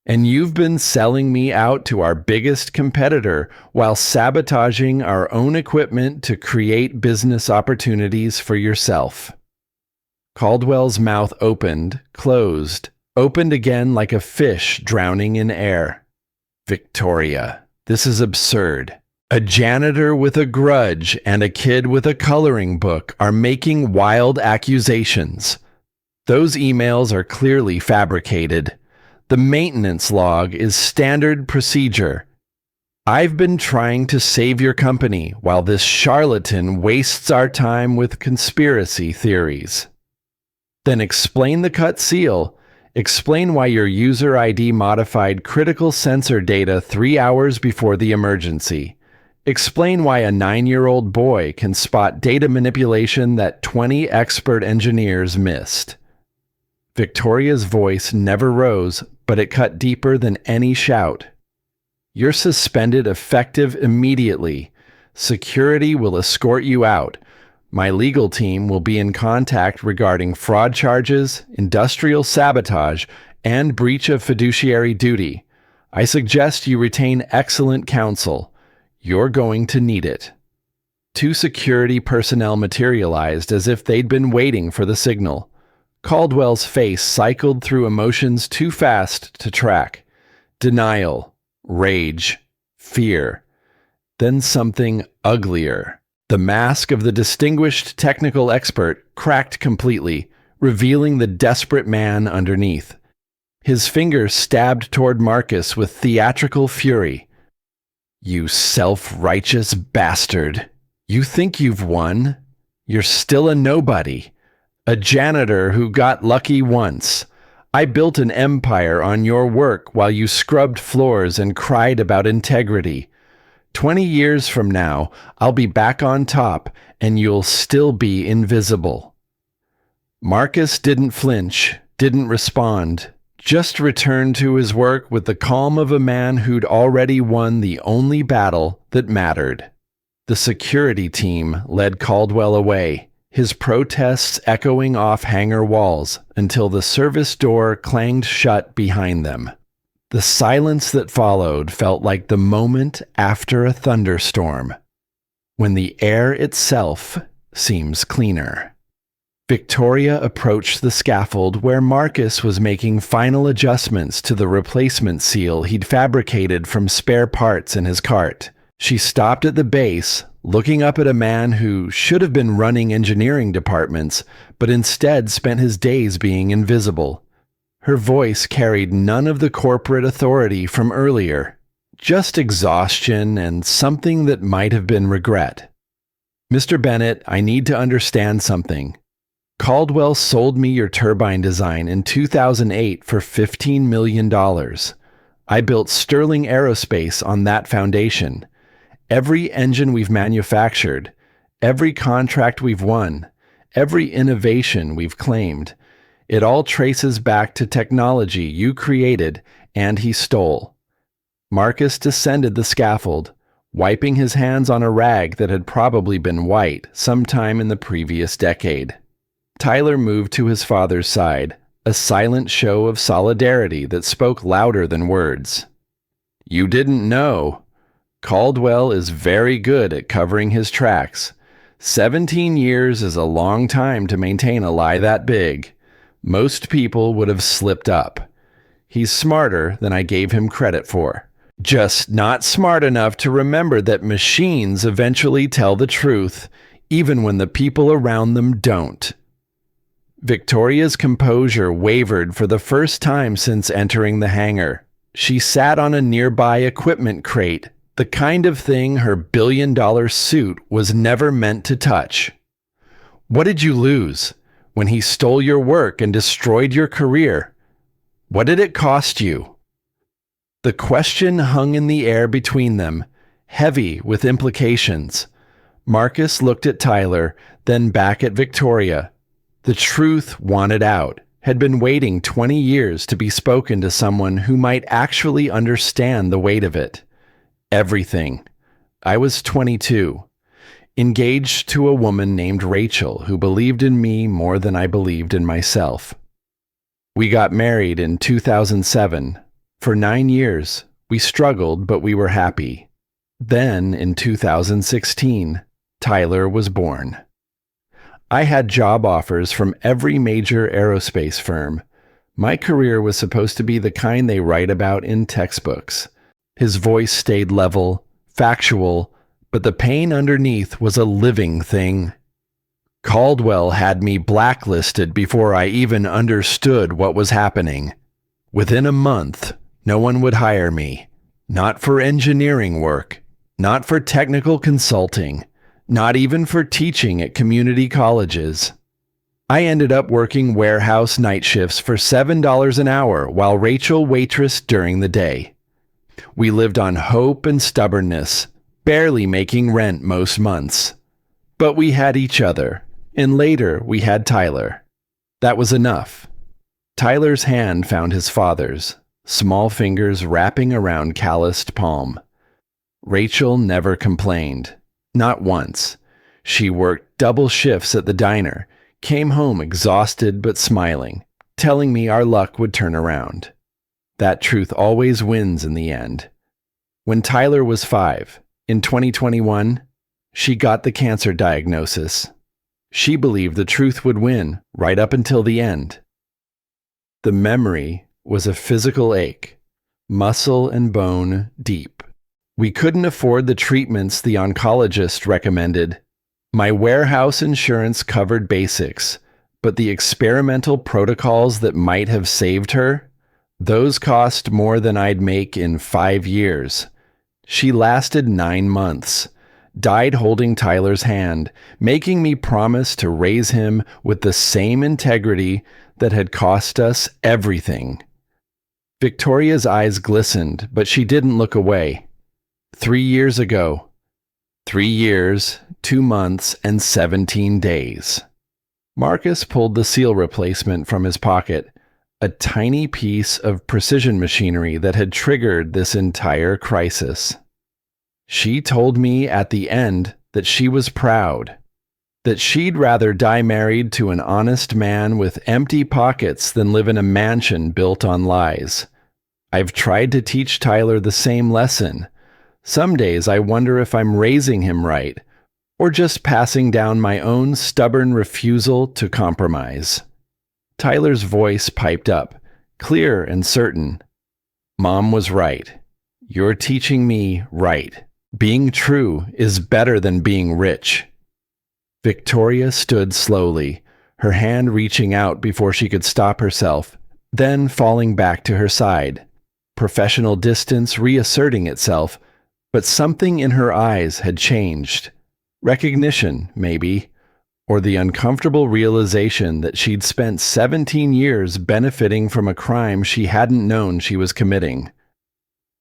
And you've been selling me out to our biggest competitor while sabotaging our own equipment to create business opportunities for yourself. Caldwell's mouth opened, closed, opened again like a fish drowning in air. Victoria, this is absurd. A janitor with a grudge and a kid with a coloring book are making wild accusations. Those emails are clearly fabricated. The maintenance log is standard procedure. I've been trying to save your company while this charlatan wastes our time with conspiracy theories. Then explain the cut seal. Explain why your user ID modified critical sensor data 3 hours before the emergency. Explain why a 9-year-old boy can spot data manipulation that 20 expert engineers missed. Victoria's voice never rose, but it cut deeper than any shout. You're suspended effective immediately. Security will escort you out. My legal team will be in contact regarding fraud charges, industrial sabotage, and breach of fiduciary duty. I suggest you retain excellent counsel. You're going to need it. 2 security personnel materialized as if they'd been waiting for the signal. Caldwell's face cycled through emotions too fast to track. Denial, rage, fear. Then something uglier. The mask of the distinguished technical expert cracked completely, revealing the desperate man underneath. His fingers stabbed toward Marcus with theatrical fury. You self-righteous bastard. You think you've won? You're still a nobody. A janitor who got lucky once. I built an empire on your work while you scrubbed floors and cried about integrity. 20 years from now, I'll be back on top, and you'll still be invisible. Marcus didn't flinch, didn't respond, just returned to his work with the calm of a man who'd already won the only battle that mattered. The security team led Caldwell away, his protests echoing off hangar walls until the service door clanged shut behind them. The silence that followed felt like the moment after a thunderstorm, when the air itself seems cleaner. Victoria approached the scaffold where Marcus was making final adjustments to the replacement seal he'd fabricated from spare parts in his cart. She stopped at the base, looking up at a man who should have been running engineering departments, but instead spent his days being invisible. Her voice carried none of the corporate authority from earlier, just exhaustion and something that might have been regret. Mr. Bennett, I need to understand something. Caldwell sold me your turbine design in 2008 for $15 million. I built Sterling Aerospace on that foundation. Every engine we've manufactured, every contract we've won, every innovation we've claimed, it all traces back to technology you created and he stole. Marcus descended the scaffold, wiping his hands on a rag that had probably been white sometime in the previous decade. Tyler moved to his father's side, a silent show of solidarity that spoke louder than words. You didn't know. Caldwell is very good at covering his tracks. 17 years is a long time to maintain a lie that big. Most people would have slipped up. He's smarter than I gave him credit for. Just not smart enough to remember that machines eventually tell the truth, even when the people around them don't. Victoria's composure wavered for the first time since entering the hangar. She sat on a nearby equipment crate, the kind of thing her billion-dollar suit was never meant to touch. What did you lose when he stole your work and destroyed your career? What did it cost you? The question hung in the air between them, heavy with implications. Marcus looked at Tyler, then back at Victoria. The truth wanted out, had been waiting 20 years to be spoken to someone who might actually understand the weight of it. Everything. I was 22, engaged to a woman named Rachel who believed in me more than I believed in myself. We got married in 2007. For 9 years, we struggled, but we were happy. Then, in 2016, Tyler was born. I had job offers from every major aerospace firm. My career was supposed to be the kind they write about in textbooks. His voice stayed level, factual, but the pain underneath was a living thing. Caldwell had me blacklisted before I even understood what was happening. Within a month, no one would hire me. Not for engineering work, not for technical consulting, not even for teaching at community colleges. I ended up working warehouse night shifts for $7 an hour while Rachel waitressed during the day. We lived on hope and stubbornness, barely making rent most months. But we had each other, and later we had Tyler. That was enough. Tyler's hand found his father's, small fingers wrapping around calloused palm. Rachel never complained. Not once. She worked double shifts at the diner, came home exhausted but smiling, telling me our luck would turn around. That truth always wins in the end. When Tyler was 5, in 2021, she got the cancer diagnosis. She believed the truth would win right up until the end. The memory was a physical ache, muscle and bone deep. We couldn't afford the treatments the oncologist recommended. My warehouse insurance covered basics, but the experimental protocols that might have saved her, those cost more than I'd make in 5 years. She lasted 9 months, died holding Tyler's hand, making me promise to raise him with the same integrity that had cost us everything. Victoria's eyes glistened, but she didn't look away. 3 years ago. 3 years, 2 months, and 17 days. Marcus pulled the seal replacement from his pocket, a tiny piece of precision machinery that had triggered this entire crisis. She told me at the end that she was proud, that she'd rather die married to an honest man with empty pockets than live in a mansion built on lies. I've tried to teach Tyler the same lesson. Some days I wonder if I'm raising him right, or just passing down my own stubborn refusal to compromise. Tyler's voice piped up, clear and certain. Mom was right. You're teaching me right. Being true is better than being rich. Victoria stood slowly, her hand reaching out before she could stop herself, then falling back to her side, professional distance reasserting itself. But something in her eyes had changed. Recognition, maybe, or the uncomfortable realization that she'd spent 17 years benefiting from a crime she hadn't known she was committing.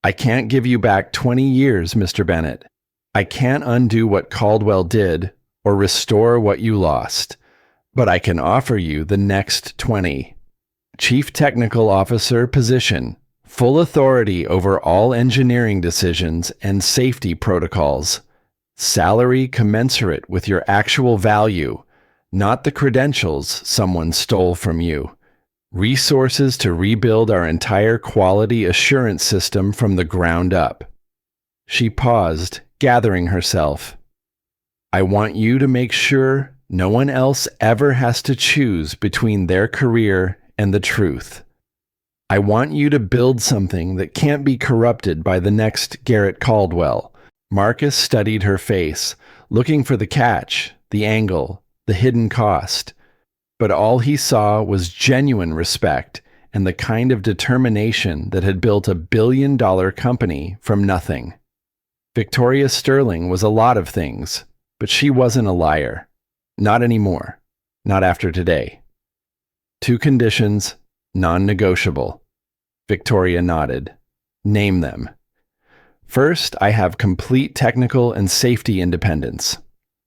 I can't give you back 20 years, Mr. Bennett. I can't undo what Caldwell did or restore what you lost, but I can offer you the next 20. Chief Technical Officer position. Full authority over all engineering decisions and safety protocols. Salary commensurate with your actual value, not the credentials someone stole from you. Resources to rebuild our entire quality assurance system from the ground up. She paused, gathering herself. I want you to make sure no one else ever has to choose between their career and the truth. I want you to build something that can't be corrupted by the next Garrett Caldwell. Marcus studied her face, looking for the catch, the angle, the hidden cost. But all he saw was genuine respect and the kind of determination that had built a billion-dollar company from nothing. Victoria Sterling was a lot of things, but she wasn't a liar. Not anymore. Not after today. 2 conditions, non-negotiable. Victoria nodded. Name them. First, I have complete technical and safety independence.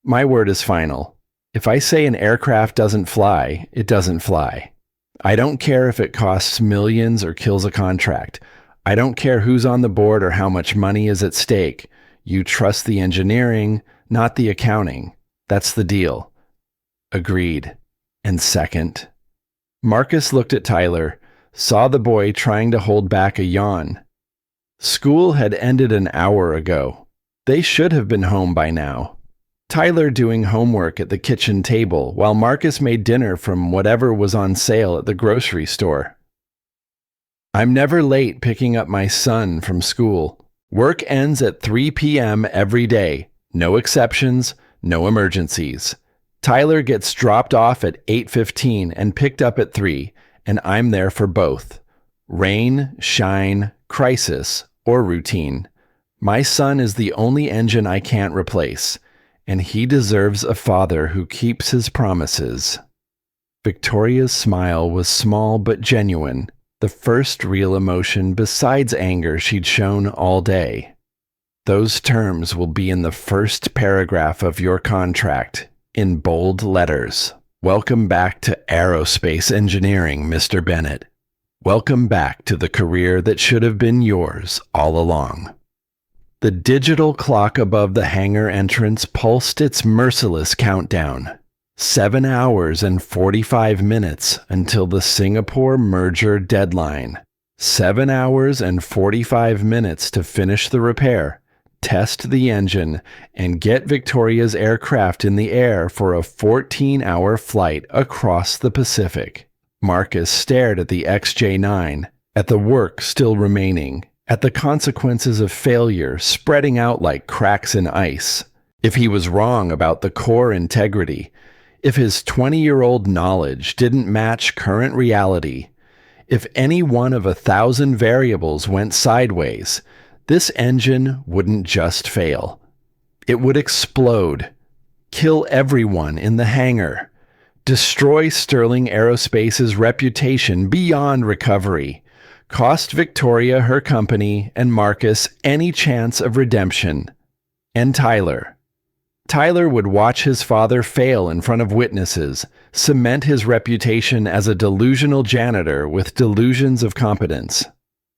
My word is final. If I say an aircraft doesn't fly, it doesn't fly. I don't care if it costs millions or kills a contract. I don't care who's on the board or how much money is at stake. You trust the engineering, not the accounting. That's the deal. Agreed. And second? Marcus looked at Tyler, saw the boy trying to hold back a yawn. School had ended an hour ago. They should have been home by now. Tyler doing homework at the kitchen table while Marcus made dinner from whatever was on sale at the grocery store. I'm never late picking up my son from school. Work ends at 3 p.m. every day. No exceptions, no emergencies. Tyler gets dropped off at 8:15 and picked up at 3, and I'm there for both. Rain, shine, crisis, or routine. My son is the only engine I can't replace, and he deserves a father who keeps his promises. Victoria's smile was small but genuine, the first real emotion besides anger she'd shown all day. Those terms will be in the first paragraph of your contract, in bold letters. Welcome back to aerospace engineering, Mr. Bennett. Welcome back to the career that should have been yours all along. The digital clock above the hangar entrance pulsed its merciless countdown. 7 hours and 45 minutes until the Singapore merger deadline. 7 hours and 45 minutes to finish the repair, test the engine, and get Victoria's aircraft in the air for a 14-hour flight across the Pacific. Marcus stared at the XJ9, at the work still remaining, at the consequences of failure spreading out like cracks in ice. If he was wrong about the core integrity, if his 20-year-old knowledge didn't match current reality, if any one of 1,000 variables went sideways, this engine wouldn't just fail. It would explode, kill everyone in the hangar, destroy Sterling Aerospace's reputation beyond recovery, cost Victoria her company and Marcus any chance of redemption. And Tyler. Tyler would watch his father fail in front of witnesses, cement his reputation as a delusional janitor with delusions of competence.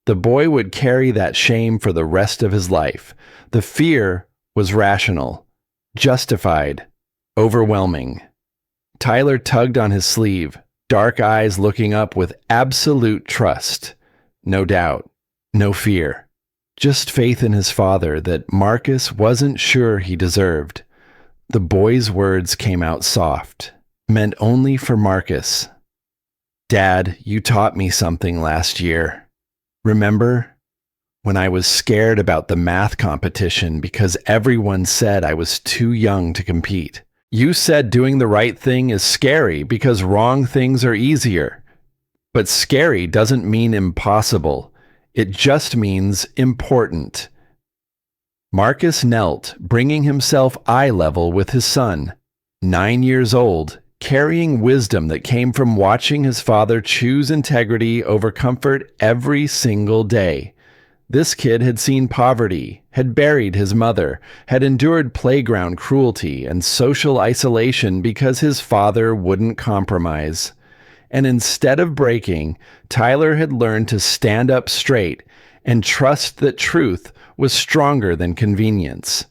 The boy would carry that shame for the rest of his life. The fear was rational, justified, overwhelming. Tyler tugged on his sleeve, dark eyes looking up with absolute trust. No doubt, no fear. Just faith in his father that Marcus wasn't sure he deserved. The boy's words came out soft, meant only for Marcus. Dad, you taught me something last year. Remember? When I was scared about the math competition because everyone said I was too young to compete. You said doing the right thing is scary because wrong things are easier. But scary doesn't mean impossible. It just means important. Marcus knelt, bringing himself eye level with his son, 9 years old, carrying wisdom that came from watching his father choose integrity over comfort every single day. This kid had seen poverty, had buried his mother, had endured playground cruelty and social isolation because his father wouldn't compromise. And instead of breaking, Tyler had learned to stand up straight and trust that truth was stronger than convenience.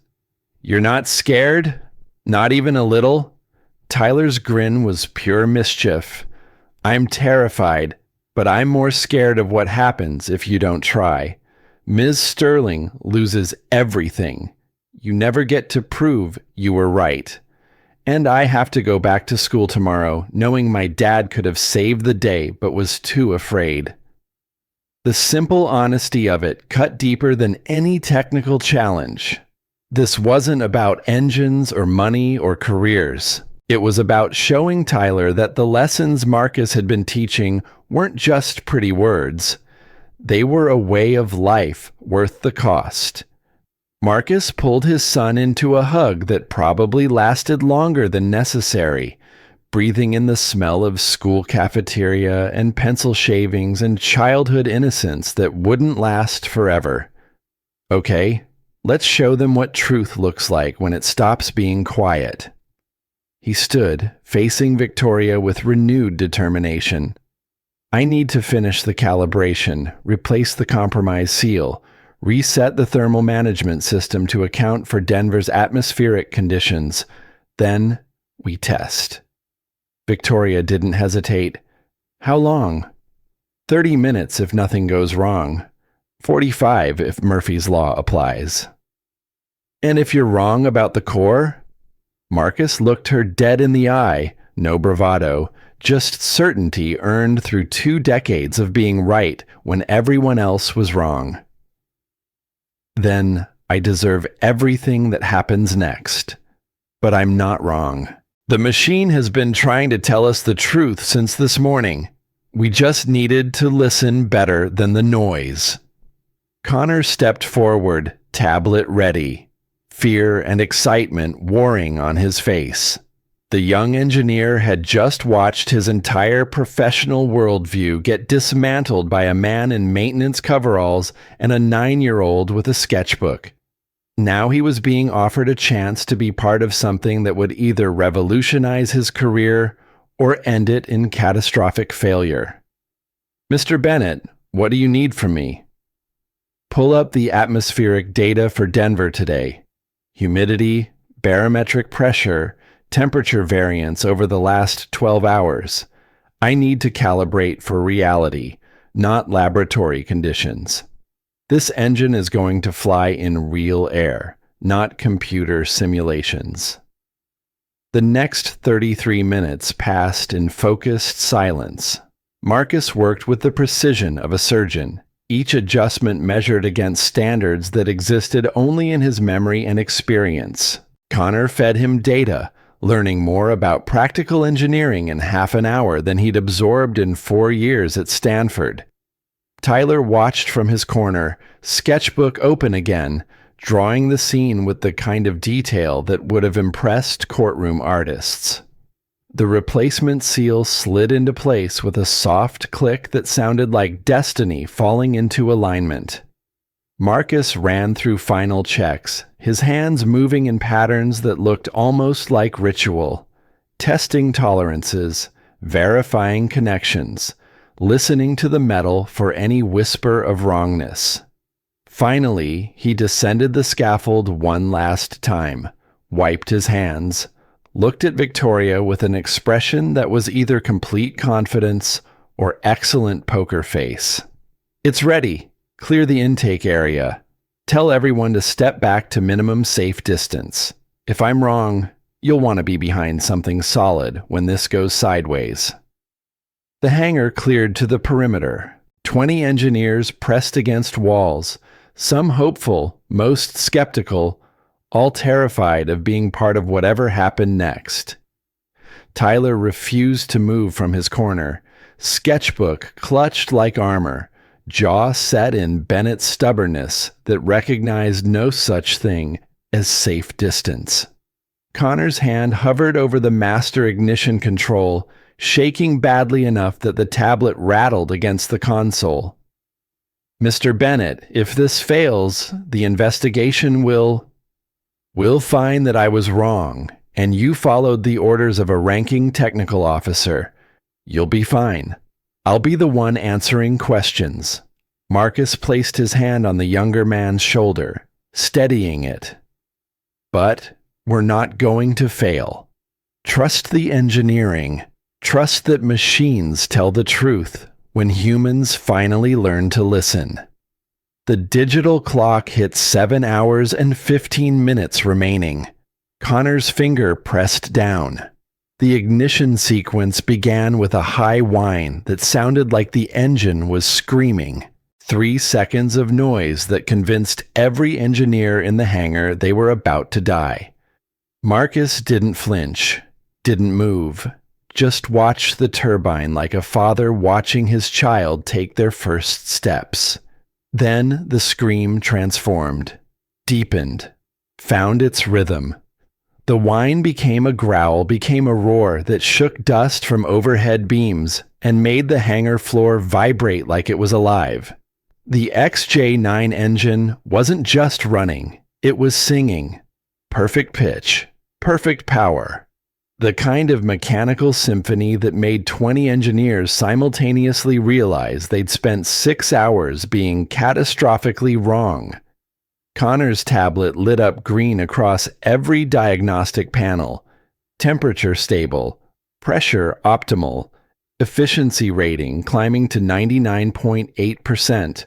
You're not scared? Not even a little? Tyler's grin was pure mischief. I'm terrified, but I'm more scared of what happens if you don't try. Ms. Sterling loses everything. You never get to prove you were right. And I have to go back to school tomorrow, knowing my dad could have saved the day but was too afraid. The simple honesty of it cut deeper than any technical challenge. This wasn't about engines or money or careers. It was about showing Tyler that the lessons Marcus had been teaching weren't just pretty words. They were a way of life worth the cost. Marcus pulled his son into a hug that probably lasted longer than necessary, breathing in the smell of school cafeteria and pencil shavings and childhood innocence that wouldn't last forever. Okay, let's show them what truth looks like when it stops being quiet. He stood, facing Victoria with renewed determination. I need to finish the calibration, replace the compromised seal, reset the thermal management system to account for Denver's atmospheric conditions. Then we test. Victoria didn't hesitate. How long? 30 minutes if nothing goes wrong. 45 if Murphy's Law applies. And if you're wrong about the core? Marcus looked her dead in the eye, no bravado, just certainty earned through 2 decades of being right when everyone else was wrong. Then I deserve everything that happens next. But I'm not wrong. The machine has been trying to tell us the truth since this morning. We just needed to listen better than the noise. Connor stepped forward, tablet ready, fear and excitement warring on his face. The young engineer had just watched his entire professional worldview get dismantled by a man in maintenance coveralls and a 9-year-old with a sketchbook. Now he was being offered a chance to be part of something that would either revolutionize his career or end it in catastrophic failure. "Mr. Bennett, what do you need from me?" "Pull up the atmospheric data for Denver today. Humidity, barometric pressure, temperature variance over the last 12 hours. I need to calibrate for reality, not laboratory conditions. This engine is going to fly in real air, not computer simulations." The next 33 minutes passed in focused silence. Marcus worked with the precision of a surgeon, each adjustment measured against standards that existed only in his memory and experience. Connor fed him data, learning more about practical engineering in half an hour than he'd absorbed in 4 years at Stanford. Tyler watched from his corner, sketchbook open again, drawing the scene with the kind of detail that would have impressed courtroom artists. The replacement seal slid into place with a soft click that sounded like destiny falling into alignment. Marcus ran through final checks, his hands moving in patterns that looked almost like ritual, testing tolerances, verifying connections, listening to the metal for any whisper of wrongness. Finally, he descended the scaffold one last time, wiped his hands, looked at Victoria with an expression that was either complete confidence or excellent poker face. "It's ready. Clear the intake area. Tell everyone to step back to minimum safe distance. If I'm wrong, you'll want to be behind something solid when this goes sideways." The hangar cleared to the perimeter. 20 engineers pressed against walls, some hopeful, most skeptical, all terrified of being part of whatever happened next. Tyler refused to move from his corner, sketchbook clutched like armor, jaw set in Bennett's stubbornness that recognized no such thing as safe distance. Connor's hand hovered over the master ignition control, shaking badly enough that the tablet rattled against the console. "Mr. Bennett, if this fails, the investigation will find that I was wrong, and you followed the orders of a ranking technical officer. You'll be fine. I'll be the one answering questions." Marcus placed his hand on the younger man's shoulder, steadying it. "But we're not going to fail. Trust the engineering. Trust that machines tell the truth when humans finally learn to listen." The digital clock hit 7 hours and 15 minutes remaining. Connor's finger pressed down. The ignition sequence began with a high whine that sounded like the engine was screaming. 3 seconds of noise that convinced every engineer in the hangar they were about to die. Marcus didn't flinch, didn't move, just watched the turbine like a father watching his child take their first steps. Then the scream transformed, deepened, found its rhythm. The whine became a growl, became a roar that shook dust from overhead beams and made the hangar floor vibrate like it was alive. The XJ9 engine wasn't just running, it was singing. Perfect pitch, perfect power. The kind of mechanical symphony that made 20 engineers simultaneously realize they'd spent 6 hours being catastrophically wrong. Connor's tablet lit up green across every diagnostic panel. Temperature stable, pressure optimal, efficiency rating climbing to 99.8%,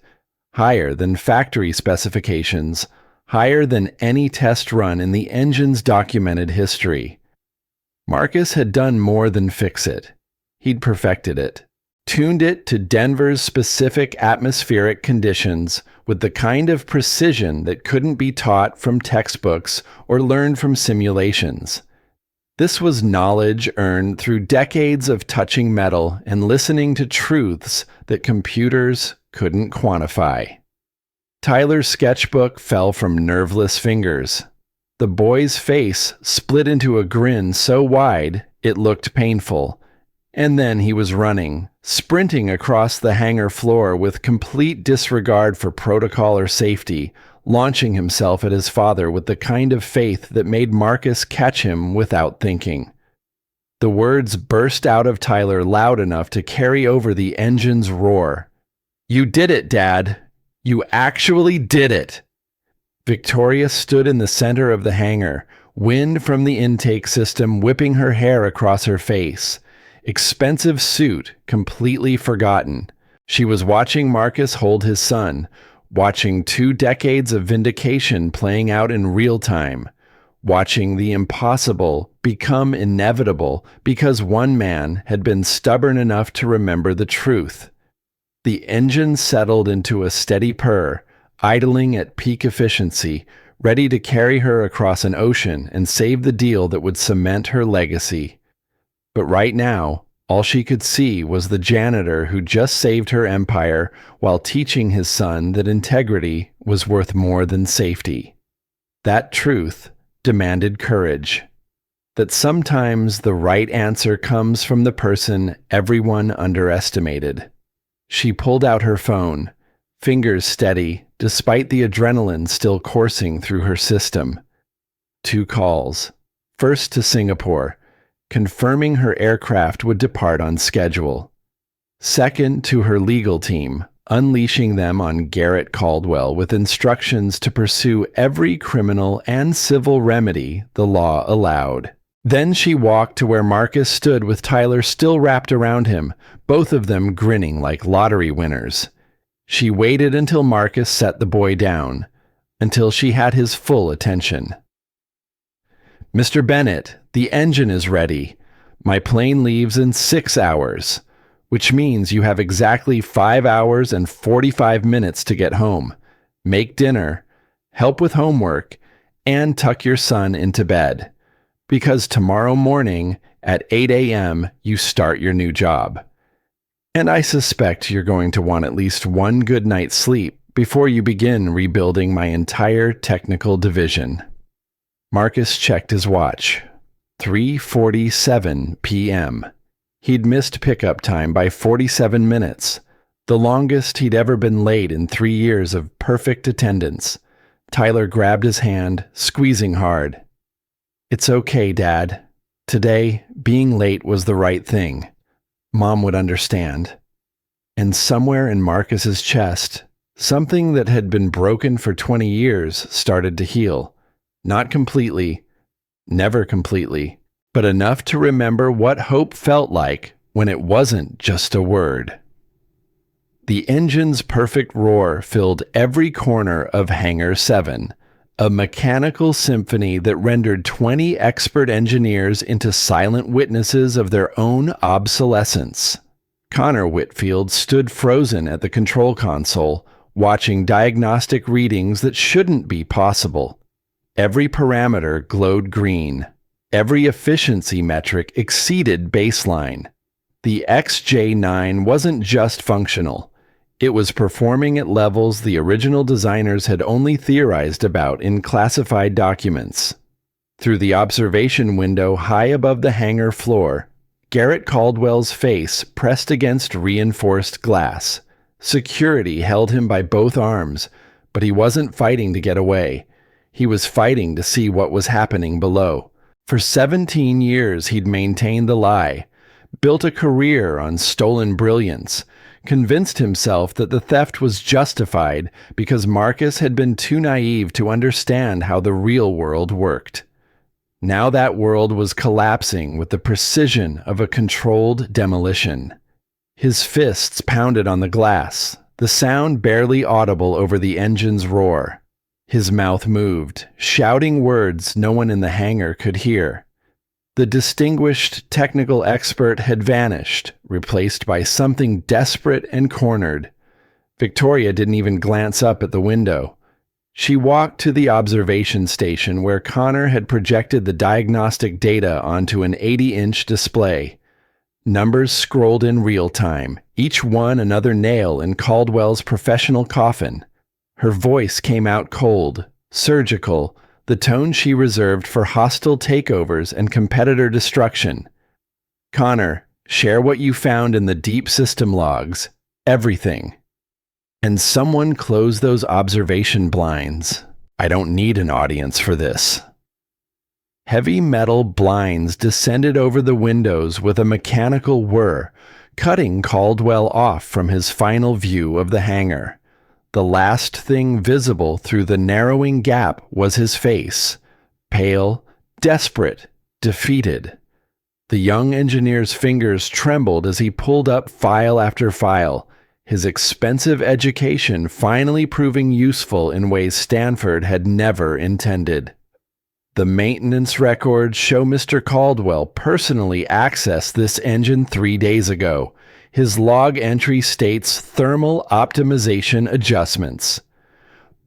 higher than factory specifications, higher than any test run in the engine's documented history. Marcus had done more than fix it. He'd perfected it, tuned it to Denver's specific atmospheric conditions with the kind of precision that couldn't be taught from textbooks or learned from simulations. This was knowledge earned through decades of touching metal and listening to truths that computers couldn't quantify. Tyler's sketchbook fell from nerveless fingers. The boy's face split into a grin so wide it looked painful. And then he was running, sprinting across the hangar floor with complete disregard for protocol or safety, launching himself at his father with the kind of faith that made Marcus catch him without thinking. The words burst out of Tyler loud enough to carry over the engine's roar. "You did it, Dad! You actually did it!" Victoria stood in the center of the hangar, wind from the intake system whipping her hair across her face. Expensive suit completely forgotten. She was watching Marcus hold his son, watching 2 decades of vindication playing out in real time, watching the impossible become inevitable because one man had been stubborn enough to remember the truth. The engine settled into a steady purr, idling at peak efficiency, ready to carry her across an ocean and save the deal that would cement her legacy. But right now, all she could see was the janitor who just saved her empire while teaching his son that integrity was worth more than safety. That truth demanded courage. That sometimes the right answer comes from the person everyone underestimated. She pulled out her phone, fingers steady, despite the adrenaline still coursing through her system. 2 calls. First to Singapore, confirming her aircraft would depart on schedule. Second to her legal team, unleashing them on Garrett Caldwell with instructions to pursue every criminal and civil remedy the law allowed. Then she walked to where Marcus stood with Tyler still wrapped around him, both of them grinning like lottery winners. She waited until Marcus set the boy down, until she had his full attention. "Mr. Bennett, the engine is ready. My plane leaves in 6 hours, which means you have exactly 5 hours and 45 minutes to get home, make dinner, help with homework, and tuck your son into bed. Because tomorrow morning at 8 a.m. you start your new job. And I suspect you're going to want at least 1 good night's sleep before you begin rebuilding my entire technical division." Marcus checked his watch. 3:47 p.m. He'd missed pickup time by 47 minutes, the longest he'd ever been late in 3 years of perfect attendance. Tyler grabbed his hand, squeezing hard. "It's okay, Dad. Today, being late was the right thing. Mom would understand." And somewhere in Marcus's chest, something that had been broken for 20 years started to heal. Not completely, never completely, but enough to remember what hope felt like when it wasn't just a word. The engine's perfect roar filled every corner of Hangar 7, a mechanical symphony that rendered 20 expert engineers into silent witnesses of their own obsolescence. Connor Whitfield stood frozen at the control console, watching diagnostic readings that shouldn't be possible. Every parameter glowed green. Every efficiency metric exceeded baseline. The XJ9 wasn't just functional. It was performing at levels the original designers had only theorized about in classified documents. Through the observation window high above the hangar floor, Garrett Caldwell's face pressed against reinforced glass. Security held him by both arms, but he wasn't fighting to get away. He was fighting to see what was happening below. For 17 years he'd maintained the lie, built a career on stolen brilliance, convinced himself that the theft was justified because Marcus had been too naive to understand how the real world worked. Now that world was collapsing with the precision of a controlled demolition. His fists pounded on the glass, the sound barely audible over the engine's roar. His mouth moved, shouting words no one in the hangar could hear. The distinguished technical expert had vanished, replaced by something desperate and cornered. Victoria didn't even glance up at the window. She walked to the observation station where Connor had projected the diagnostic data onto an 80-inch display. Numbers scrolled in real time, each one another nail in Caldwell's professional coffin. Her voice came out cold, surgical, the tone she reserved for hostile takeovers and competitor destruction. Connor, share what you found in the deep system logs. Everything. And someone close those observation blinds. I don't need an audience for this. Heavy metal blinds descended over the windows with a mechanical whir, cutting Caldwell off from his final view of the hangar. The last thing visible through the narrowing gap was his face, pale, desperate, defeated. The young engineer's fingers trembled as he pulled up file after file, his expensive education finally proving useful in ways Stanford had never intended. The maintenance records show Mr. Caldwell personally accessed this engine 3 days ago. His log entry states thermal optimization adjustments.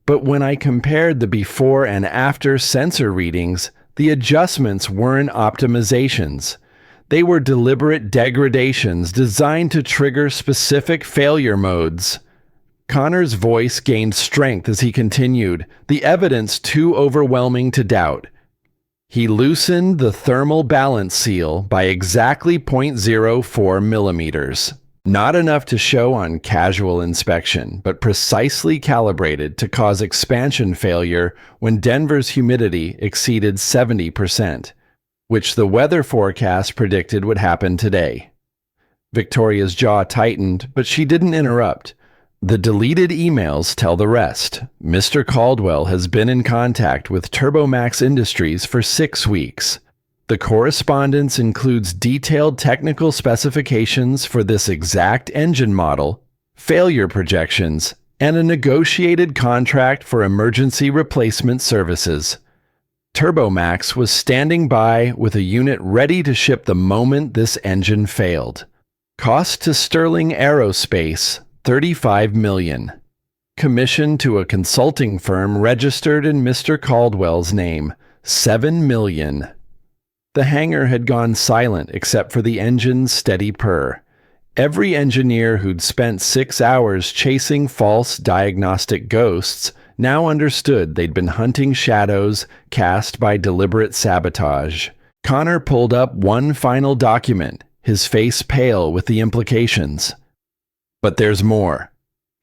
But when I compared the before and after sensor readings, the adjustments weren't optimizations. They were deliberate degradations designed to trigger specific failure modes. Connor's voice gained strength as he continued, the evidence too overwhelming to doubt. He loosened the thermal balance seal by exactly 0.04 millimeters. Not enough to show on casual inspection, but precisely calibrated to cause expansion failure when Denver's humidity exceeded 70%, which the weather forecast predicted would happen today. Victoria's jaw tightened, but she didn't interrupt. The deleted emails tell the rest. Mr. Caldwell has been in contact with TurboMax Industries for 6 weeks. The correspondence includes detailed technical specifications for this exact engine model, failure projections, and a negotiated contract for emergency replacement services. TurboMax was standing by with a unit ready to ship the moment this engine failed. Cost to Sterling Aerospace, $35 million. Commission to a consulting firm registered in Mr. Caldwell's name, $7 million. The hangar had gone silent except for the engine's steady purr. Every engineer who'd spent 6 hours chasing false diagnostic ghosts now understood they'd been hunting shadows cast by deliberate sabotage. Connor pulled up one final document, his face pale with the implications. But there's more.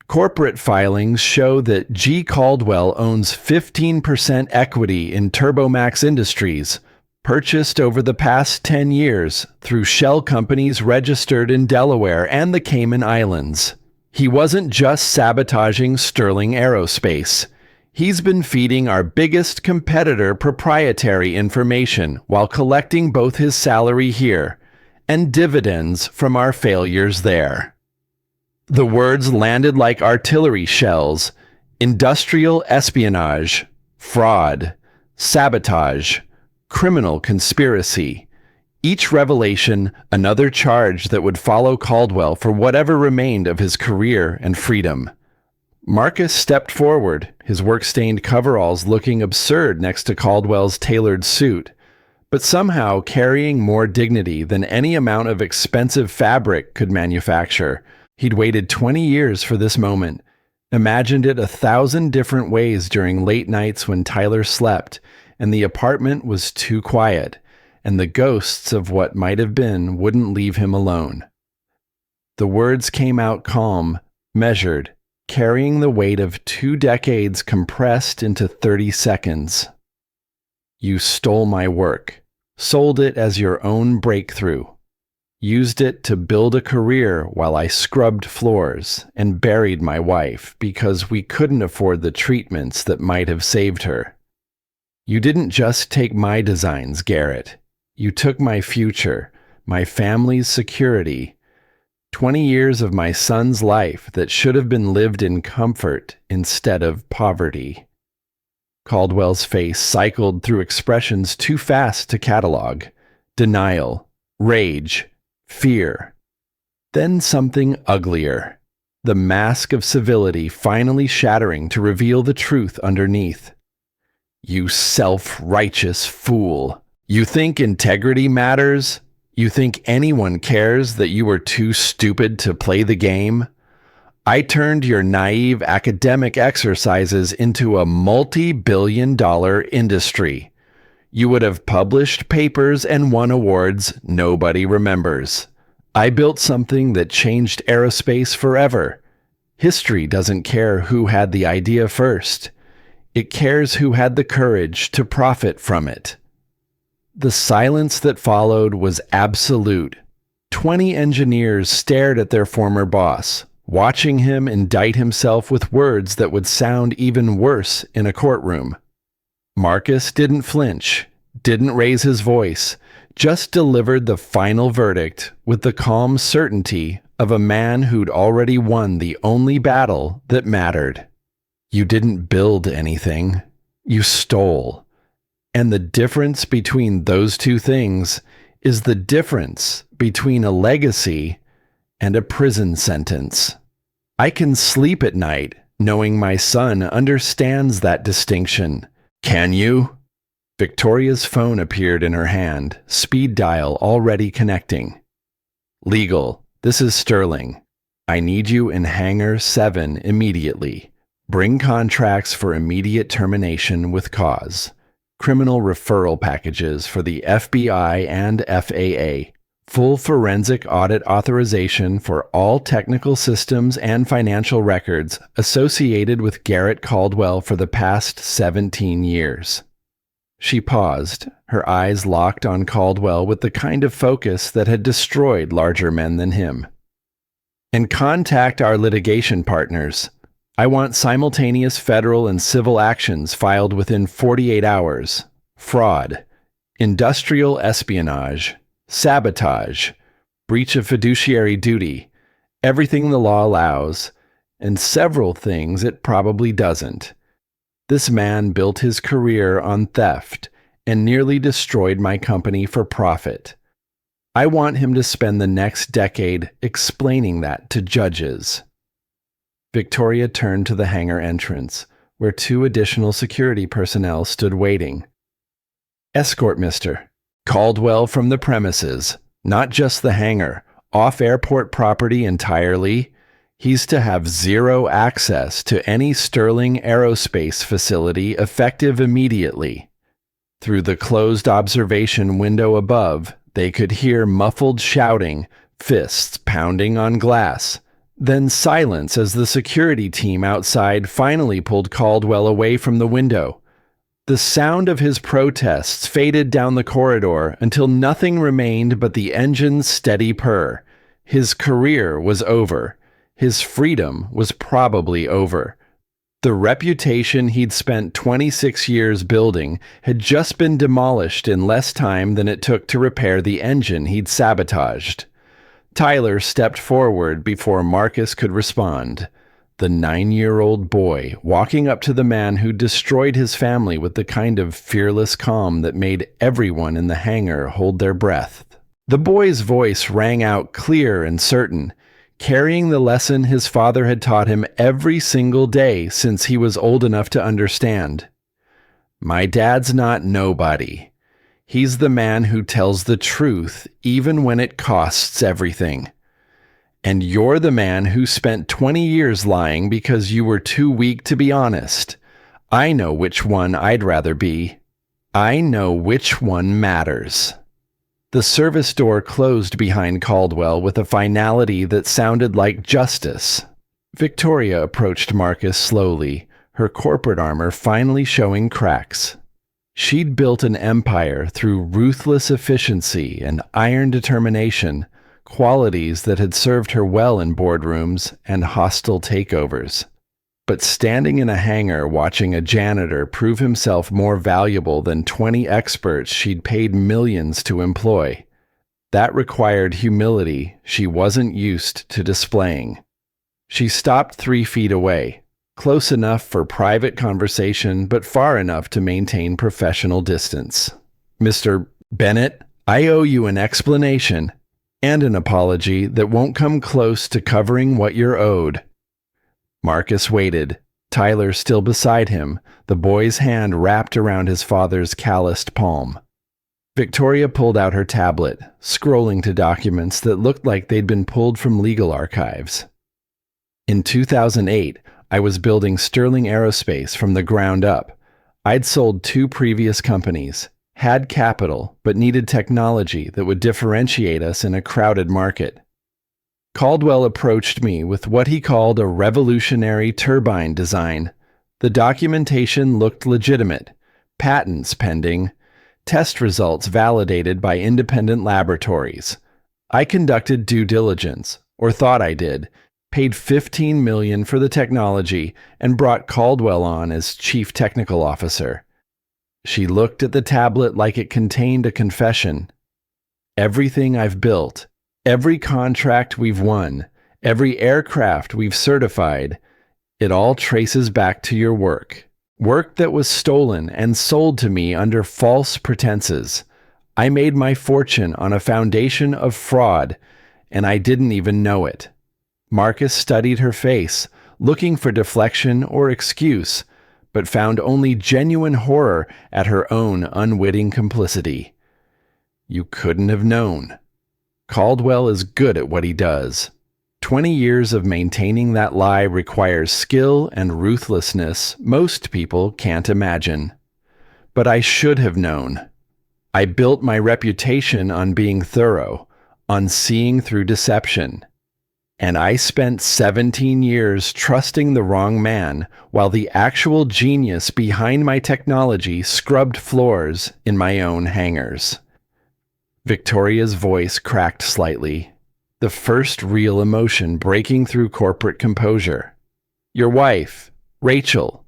Corporate filings show that G. Caldwell owns 15% equity in TurboMax Industries, purchased over the past 10 years through shell companies registered in Delaware and the Cayman Islands. He wasn't just sabotaging Sterling Aerospace. He's been feeding our biggest competitor proprietary information while collecting both his salary here and dividends from our failures there. The words landed like artillery shells: industrial espionage, fraud, sabotage, criminal conspiracy. Each revelation, another charge that would follow Caldwell for whatever remained of his career and freedom. Marcus stepped forward, his work-stained coveralls looking absurd next to Caldwell's tailored suit, but somehow carrying more dignity than any amount of expensive fabric could manufacture. He'd waited 20 years for this moment, imagined it 1,000 different ways during late nights when Tyler slept, and the apartment was too quiet, and the ghosts of what might have been wouldn't leave him alone. The words came out calm, measured, carrying the weight of 2 decades compressed into 30 seconds. You stole my work, sold it as your own breakthrough, used it to build a career while I scrubbed floors and buried my wife because we couldn't afford the treatments that might have saved her. You didn't just take my designs, Garrett. You took my future, my family's security, 20 years of my son's life that should have been lived in comfort instead of poverty. Caldwell's face cycled through expressions too fast to catalog. Denial, rage, fear. Then something uglier. The mask of civility finally shattering to reveal the truth underneath. You self-righteous fool. You think integrity matters? You think anyone cares that you were too stupid to play the game? I turned your naive academic exercises into a multi-billion-dollar industry. You would have published papers and won awards nobody remembers. I built something that changed aerospace forever. History doesn't care who had the idea first. It cares who had the courage to profit from it. The silence that followed was absolute. 20 engineers stared at their former boss, watching him indict himself with words that would sound even worse in a courtroom. Marcus didn't flinch, didn't raise his voice, just delivered the final verdict with the calm certainty of a man who'd already won the only battle that mattered. You didn't build anything, you stole. And the difference between those two things is the difference between a legacy and a prison sentence. I can sleep at night knowing my son understands that distinction. Can you? Victoria's phone appeared in her hand, speed dial already connecting. Legal, this is Sterling. I need you in Hangar 7 immediately. Bring contracts for immediate termination with cause. Criminal referral packages for the FBI and FAA. Full forensic audit authorization for all technical systems and financial records associated with Garrett Caldwell for the past 17 years. She paused, her eyes locked on Caldwell with the kind of focus that had destroyed larger men than him. And contact our litigation partners. I want simultaneous federal and civil actions filed within 48 hours. Fraud, industrial espionage, sabotage, breach of fiduciary duty, everything the law allows, and several things it probably doesn't. This man built his career on theft and nearly destroyed my company for profit. I want him to spend the next decade explaining that to judges. Victoria turned to the hangar entrance, where 2 additional security personnel stood waiting. Escort Mr. Caldwell from the premises, not just the hangar, off airport property entirely. He's to have zero access to any Sterling Aerospace facility effective immediately. Through the closed observation window above, they could hear muffled shouting, fists pounding on glass. Then silence as the security team outside finally pulled Caldwell away from the window. The sound of his protests faded down the corridor until nothing remained but the engine's steady purr. His career was over. His freedom was probably over. The reputation he'd spent 26 years building had just been demolished in less time than it took to repair the engine he'd sabotaged. Tyler stepped forward before Marcus could respond. The 9-year-old boy walking up to the man who destroyed his family with the kind of fearless calm that made everyone in the hangar hold their breath. The boy's voice rang out clear and certain, carrying the lesson his father had taught him every single day since he was old enough to understand. My dad's not nobody. He's the man who tells the truth even when it costs everything. And you're the man who spent 20 years lying because you were too weak to be honest. I know which one I'd rather be. I know which one matters. The service door closed behind Caldwell with a finality that sounded like justice. Victoria approached Marcus slowly, her corporate armor finally showing cracks. She'd built an empire through ruthless efficiency and iron determination, qualities that had served her well in boardrooms and hostile takeovers. But standing in a hangar watching a janitor prove himself more valuable than 20 experts she'd paid millions to employ, that required humility she wasn't used to displaying. She stopped 3 feet away, Close enough for private conversation, but far enough to maintain professional distance. Mr. Bennett, I owe you an explanation and an apology that won't come close to covering what you're owed. Marcus waited, Tyler still beside him, the boy's hand wrapped around his father's calloused palm. Victoria pulled out her tablet, scrolling to documents that looked like they'd been pulled from legal archives. In 2008, I was building Sterling Aerospace from the ground up. I'd sold 2 previous companies, had capital, but needed technology that would differentiate us in a crowded market. Caldwell approached me with what he called a revolutionary turbine design. The documentation looked legitimate, patents pending, test results validated by independent laboratories. I conducted due diligence, or thought I did, paid $15 million for the technology, and brought Caldwell on as chief technical officer. She looked at the tablet like it contained a confession. Everything I've built, every contract we've won, every aircraft we've certified, it all traces back to your work. Work that was stolen and sold to me under false pretenses. I made my fortune on a foundation of fraud, and I didn't even know it. Marcus studied her face, looking for deflection or excuse, but found only genuine horror at her own unwitting complicity. You couldn't have known. Caldwell is good at what he does. 20 years of maintaining that lie requires skill and ruthlessness most people can't imagine. But I should have known. I built my reputation on being thorough, on seeing through deception. And I spent 17 years trusting the wrong man while the actual genius behind my technology scrubbed floors in my own hangars. Victoria's voice cracked slightly, the first real emotion breaking through corporate composure. Your wife, Rachel.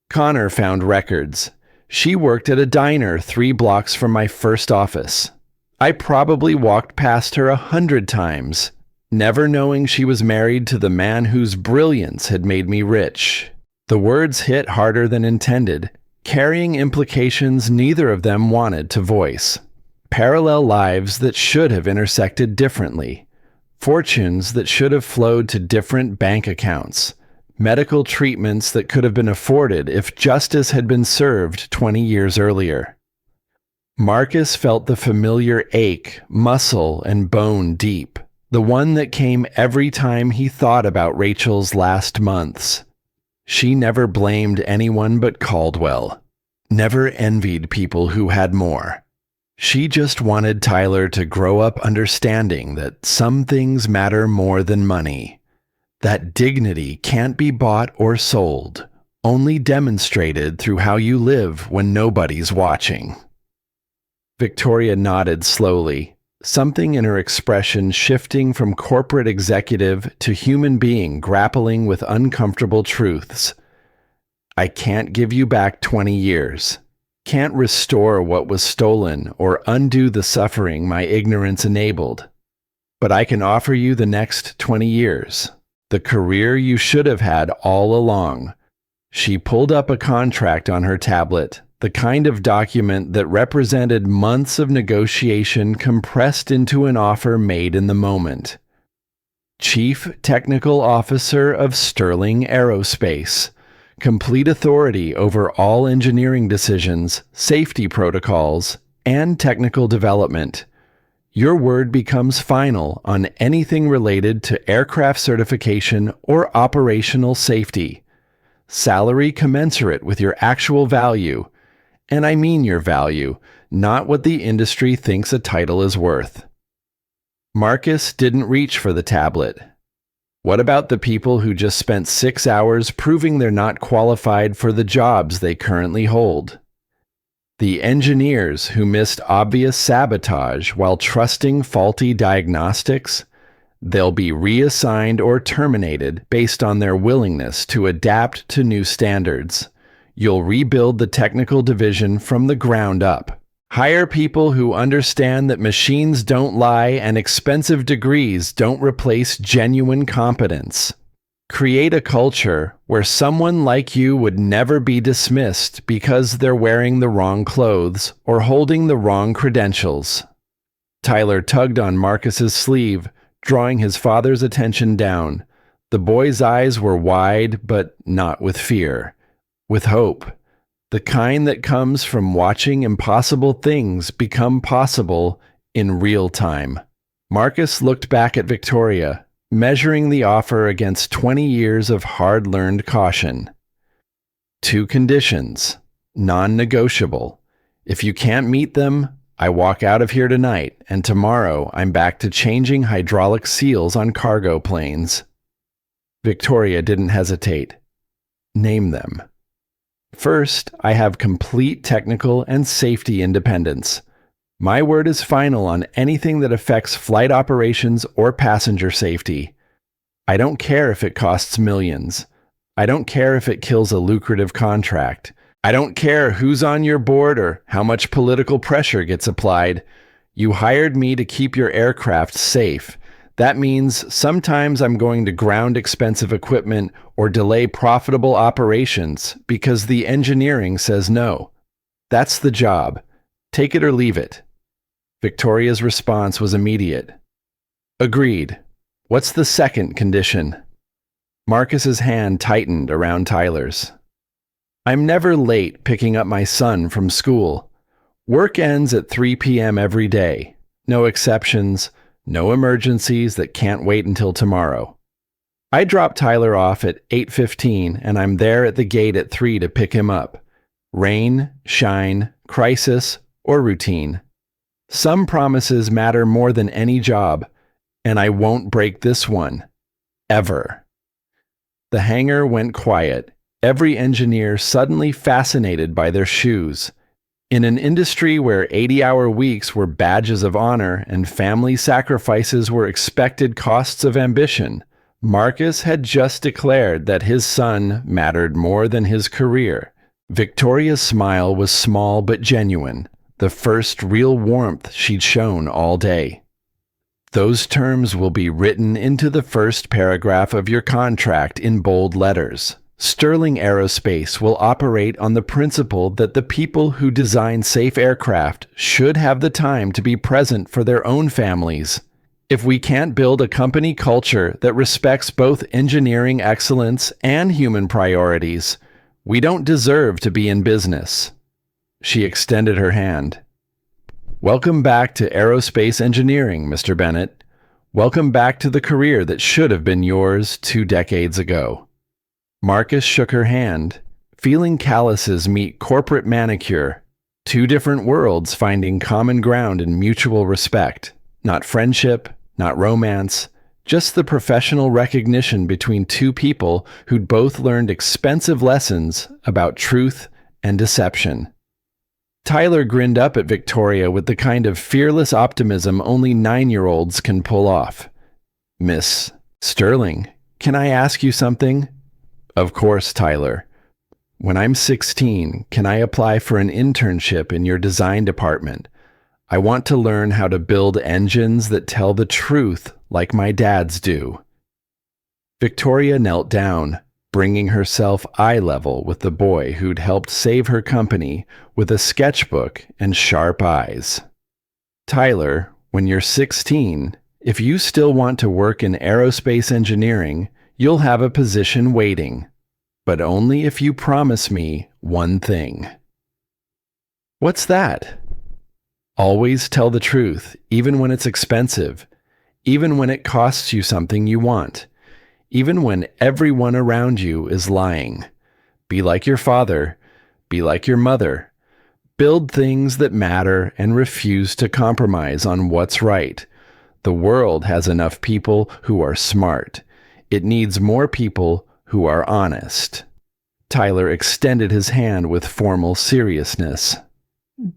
Connor found records. She worked at a diner 3 blocks from my first office. I probably walked past her 100 times, never knowing she was married to the man whose brilliance had made me rich. The words hit harder than intended, carrying implications neither of them wanted to voice. Parallel lives that should have intersected differently. Fortunes that should have flowed to different bank accounts. Medical treatments that could have been afforded if justice had been served 20 years earlier. Marcus felt the familiar ache, muscle and bone deep, the one that came every time he thought about Rachel's last months. She never blamed anyone but Caldwell, never envied people who had more. She just wanted Tyler to grow up understanding that some things matter more than money, that dignity can't be bought or sold, only demonstrated through how you live when nobody's watching. Victoria nodded slowly, something in her expression shifting from corporate executive to human being grappling with uncomfortable truths. I can't give you back 20 years. Can't restore what was stolen or undo the suffering my ignorance enabled. But I can offer you the next 20 years, the career you should have had all along. She pulled up a contract on her tablet, the kind of document that represented months of negotiation compressed into an offer made in the moment. Chief Technical Officer of Sterling Aerospace. Complete authority over all engineering decisions, safety protocols, and technical development. Your word becomes final on anything related to aircraft certification or operational safety. Salary commensurate with your actual value. And I mean your value, not what the industry thinks a title is worth. Marcus didn't reach for the tablet. What about the people who just spent 6 hours proving they're not qualified for the jobs they currently hold? The engineers who missed obvious sabotage while trusting faulty diagnostics? They'll be reassigned or terminated based on their willingness to adapt to new standards. You'll rebuild the technical division from the ground up. Hire people who understand that machines don't lie and expensive degrees don't replace genuine competence. Create a culture where someone like you would never be dismissed because they're wearing the wrong clothes or holding the wrong credentials. Tyler tugged on Marcus's sleeve, drawing his father's attention down. The boy's eyes were wide, but not with fear, with hope. The kind that comes from watching impossible things become possible in real time. Marcus looked back at Victoria, measuring the offer against 20 years of hard-learned caution. 2 conditions, non-negotiable. If you can't meet them, I walk out of here tonight, and tomorrow I'm back to changing hydraulic seals on cargo planes. Victoria didn't hesitate. Name them. First, I have complete technical and safety independence. My word is final on anything that affects flight operations or passenger safety. I don't care if it costs millions. I don't care if it kills a lucrative contract. I don't care who's on your board or how much political pressure gets applied. You hired me to keep your aircraft safe. That means sometimes I'm going to ground expensive equipment or delay profitable operations because the engineering says no. That's the job. Take it or leave it. Victoria's response was immediate. Agreed. What's the second condition? Marcus's hand tightened around Tyler's. I'm never late picking up my son from school. Work ends at 3 p.m. every day. No exceptions, no emergencies that can't wait until tomorrow. I drop Tyler off at 8:15 and I'm there at the gate at 3 to pick him up. Rain, shine, crisis, or routine. Some promises matter more than any job, and I won't break this one. Ever. The hangar went quiet, every engineer suddenly fascinated by their shoes. In an industry where 80-hour weeks were badges of honor and family sacrifices were expected costs of ambition, Marcus had just declared that his son mattered more than his career. Victoria's smile was small but genuine, the first real warmth she'd shown all day. Those terms will be written into the first paragraph of your contract in bold letters. Sterling Aerospace will operate on the principle that the people who design safe aircraft should have the time to be present for their own families. If we can't build a company culture that respects both engineering excellence and human priorities, we don't deserve to be in business. She extended her hand. Welcome back to aerospace engineering, Mr. Bennett. Welcome back to the career that should have been yours 2 decades ago. Marcus shook her hand, feeling calluses meet corporate manicure, 2 different worlds finding common ground in mutual respect. Not friendship, not romance, just the professional recognition between 2 people who'd both learned expensive lessons about truth and deception. Tyler grinned up at Victoria with the kind of fearless optimism only 9-year-olds can pull off. Miss Sterling, can I ask you something? Of course, Tyler. When I'm 16, can I apply for an internship in your design department? I want to learn how to build engines that tell the truth like my dad's do. Victoria knelt down, bringing herself eye level with the boy who'd helped save her company with a sketchbook and sharp eyes. Tyler, when you're 16, if you still want to work in aerospace engineering, you'll have a position waiting, but only if you promise me one thing. What's that? Always tell the truth, even when it's expensive, even when it costs you something you want. Even when everyone around you is lying. Be like your father. Be like your mother. Build things that matter and refuse to compromise on what's right. The world has enough people who are smart. It needs more people who are honest. Tyler extended his hand with formal seriousness.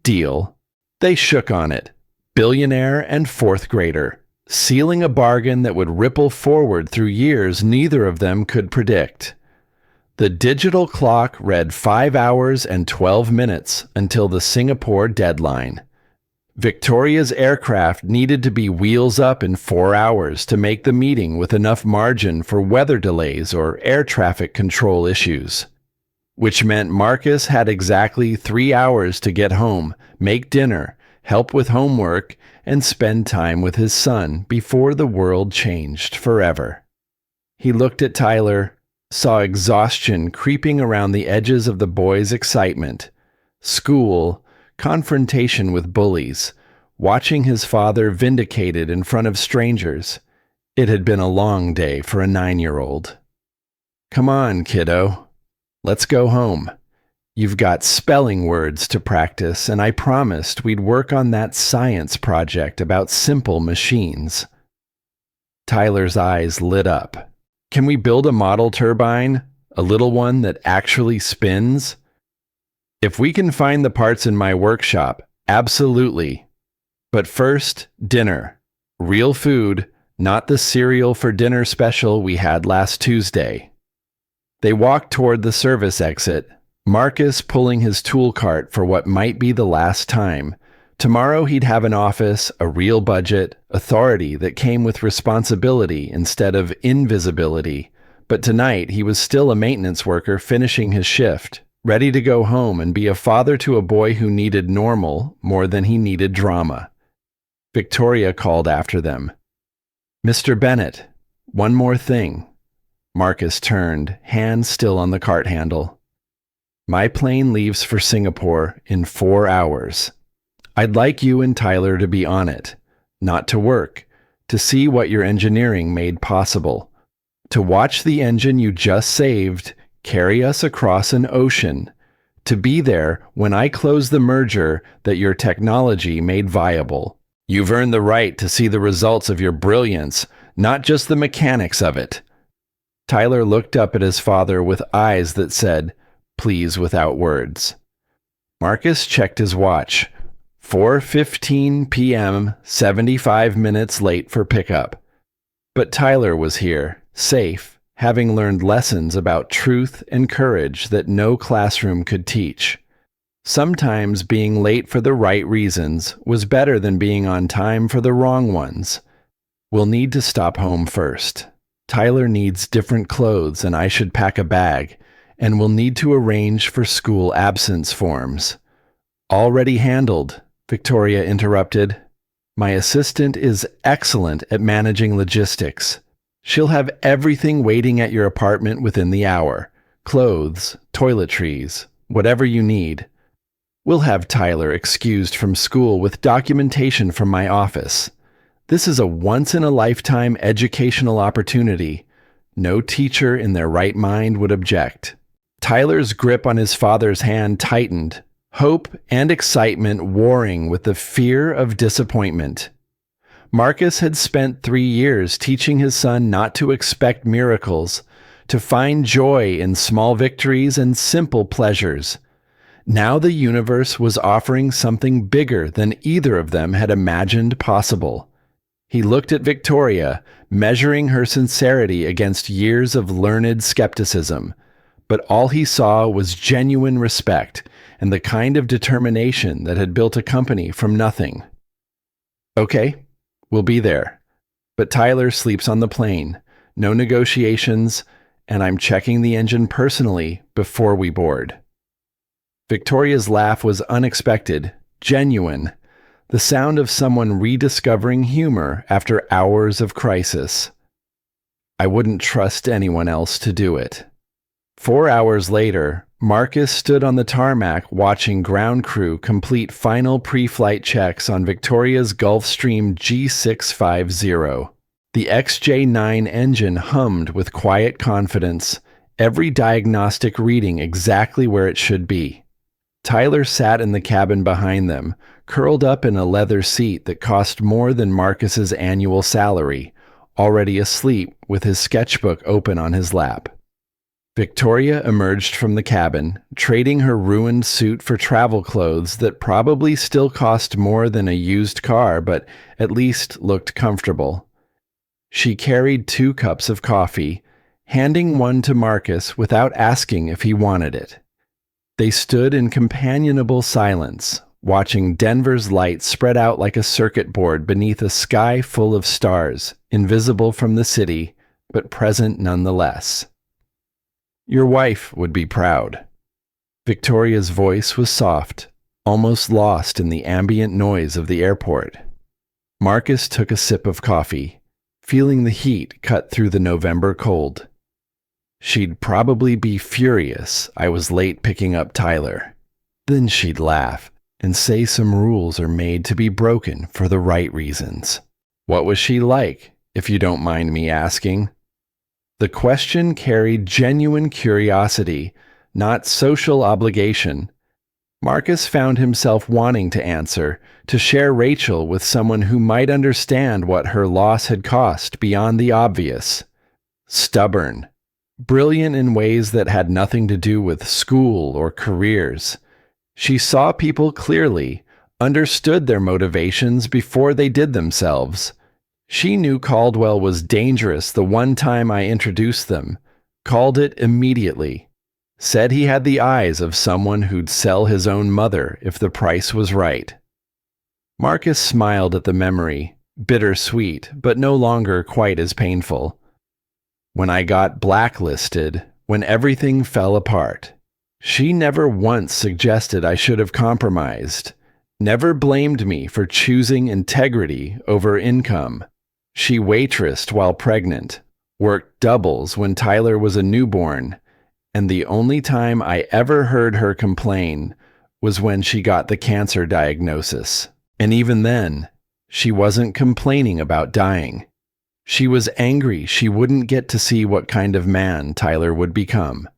Deal. They shook on it. Billionaire and 4th grader. Sealing a bargain that would ripple forward through years neither of them could predict. The digital clock read 5 hours and 12 minutes until the Singapore deadline. Victoria's aircraft needed to be wheels up in 4 hours to make the meeting with enough margin for weather delays or air traffic control issues, which meant Marcus had exactly 3 hours to get home, make dinner, help with homework, and spend time with his son before the world changed forever. He looked at Tyler, saw exhaustion creeping around the edges of the boy's excitement. School, confrontation with bullies, watching his father vindicated in front of strangers. It had been a long day for a 9-year-old. "Come on, kiddo. Let's go home. You've got spelling words to practice, and I promised we'd work on that science project about simple machines." Tyler's eyes lit up. "Can we build a model turbine? A little one that actually spins?" "If we can find the parts in my workshop, absolutely. But first, dinner. Real food, not the cereal for dinner special we had last Tuesday." They walked toward the service exit, Marcus pulling his tool cart for what might be the last time. Tomorrow he'd have an office, a real budget, authority that came with responsibility instead of invisibility. But tonight he was still a maintenance worker finishing his shift, ready to go home and be a father to a boy who needed normal more than he needed drama. Victoria called after them. "Mr. Bennett, one more thing." Marcus turned, hand still on the cart handle. "My plane leaves for Singapore in 4 hours. I'd like you and Tyler to be on it, not to work, to see what your engineering made possible, to watch the engine you just saved carry us across an ocean, to be there when I close the merger that your technology made viable. You've earned the right to see the results of your brilliance, not just the mechanics of it." Tyler looked up at his father with eyes that said, "Please," without words. Marcus checked his watch. 4:15 p.m., 75 minutes late for pickup. But Tyler was here, safe, having learned lessons about truth and courage that no classroom could teach. Sometimes being late for the right reasons was better than being on time for the wrong ones. "We'll need to stop home first. Tyler needs different clothes and I should pack a bag, and we'll need to arrange for school absence forms." "Already handled," Victoria interrupted. "My assistant is excellent at managing logistics. She'll have everything waiting at your apartment within the hour. Clothes, toiletries, whatever you need. We'll have Tyler excused from school with documentation from my office. This is a once-in-a-lifetime educational opportunity. No teacher in their right mind would object." Tyler's grip on his father's hand tightened, hope and excitement warring with the fear of disappointment. Marcus had spent 3 years teaching his son not to expect miracles, to find joy in small victories and simple pleasures. Now the universe was offering something bigger than either of them had imagined possible. He looked at Victoria, measuring her sincerity against years of learned skepticism, but all he saw was genuine respect and the kind of determination that had built a company from nothing. "Okay. We'll be there. But Tyler sleeps on the plane. No negotiations, and I'm checking the engine personally before we board." Victoria's laugh was unexpected, genuine, the sound of someone rediscovering humor after hours of crisis. "I wouldn't trust anyone else to do it." 4 hours later, Marcus stood on the tarmac watching ground crew complete final pre-flight checks on Victoria's Gulfstream G650. The XJ9 engine hummed with quiet confidence, every diagnostic reading exactly where it should be. Tyler sat in the cabin behind them, curled up in a leather seat that cost more than Marcus's annual salary, already asleep with his sketchbook open on his lap. Victoria emerged from the cabin, trading her ruined suit for travel clothes that probably still cost more than a used car, but at least looked comfortable. She carried 2 cups of coffee, handing one to Marcus without asking if he wanted it. They stood in companionable silence, watching Denver's light spread out like a circuit board beneath a sky full of stars, invisible from the city, but present nonetheless. Your wife would be proud. Victoria's voice was soft, almost lost in the ambient noise of the airport. Marcus took a sip of coffee, feeling the heat cut through the November cold. She'd probably be furious I was late picking up Tyler. Then she'd laugh and say some rules are made to be broken for the right reasons. What was she like, if you don't mind me asking? The question carried genuine curiosity, not social obligation. Marcus found himself wanting to answer, to share Rachel with someone who might understand what her loss had cost beyond the obvious. Stubborn. Brilliant in ways that had nothing to do with school or careers. She saw people clearly, understood their motivations before they did themselves. She knew Caldwell was dangerous the one time I introduced them, called it immediately. Said he had the eyes of someone who'd sell his own mother if the price was right. Marcus smiled at the memory, bittersweet, but no longer quite as painful. When I got blacklisted, when everything fell apart, she never once suggested I should have compromised, never blamed me for choosing integrity over income. She waitressed while pregnant, worked doubles when Tyler was a newborn, and the only time I ever heard her complain was when she got the cancer diagnosis. And even then, she wasn't complaining about dying. She was angry she wouldn't get to see what kind of man Tyler would become.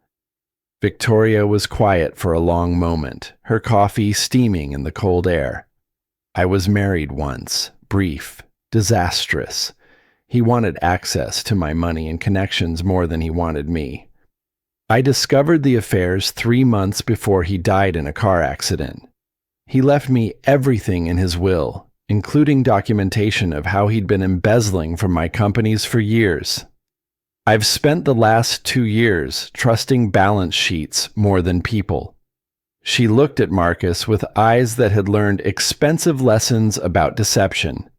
Victoria was quiet for a long moment, her coffee steaming in the cold air. I was married once, brief, disastrous. He wanted access to my money and connections more than he wanted me. I discovered the affairs 3 months before he died in a car accident. He left me everything in his will, including documentation of how he'd been embezzling from my companies for years. I've spent the last 2 years trusting balance sheets more than people. She looked at Marcus with eyes that had learned expensive lessons about deception.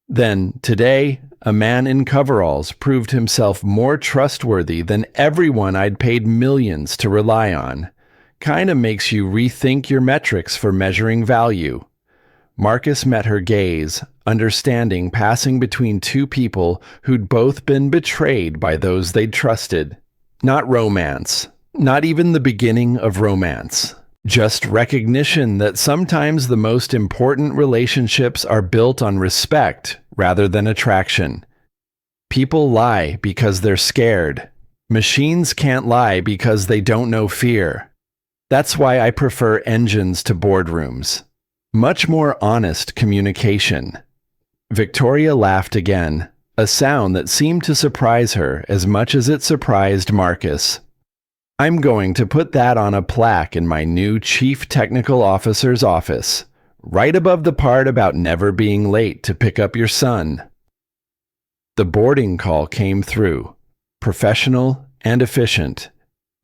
Then, today, a man in coveralls proved himself more trustworthy than everyone I'd paid millions to rely on. Kinda makes you rethink your metrics for measuring value. Marcus met her gaze, understanding passing between two people who'd both been betrayed by those they'd trusted. Not romance, not even the beginning of romance. Just recognition that sometimes the most important relationships are built on respect rather than attraction. People lie because they're scared. Machines can't lie because they don't know fear. That's why I prefer engines to boardrooms. Much more honest communication. Victoria laughed again, a sound that seemed to surprise her as much as it surprised Marcus. I'm going to put that on a plaque in my new Chief Technical Officer's office, right above the part about never being late to pick up your son. The boarding call came through, professional and efficient.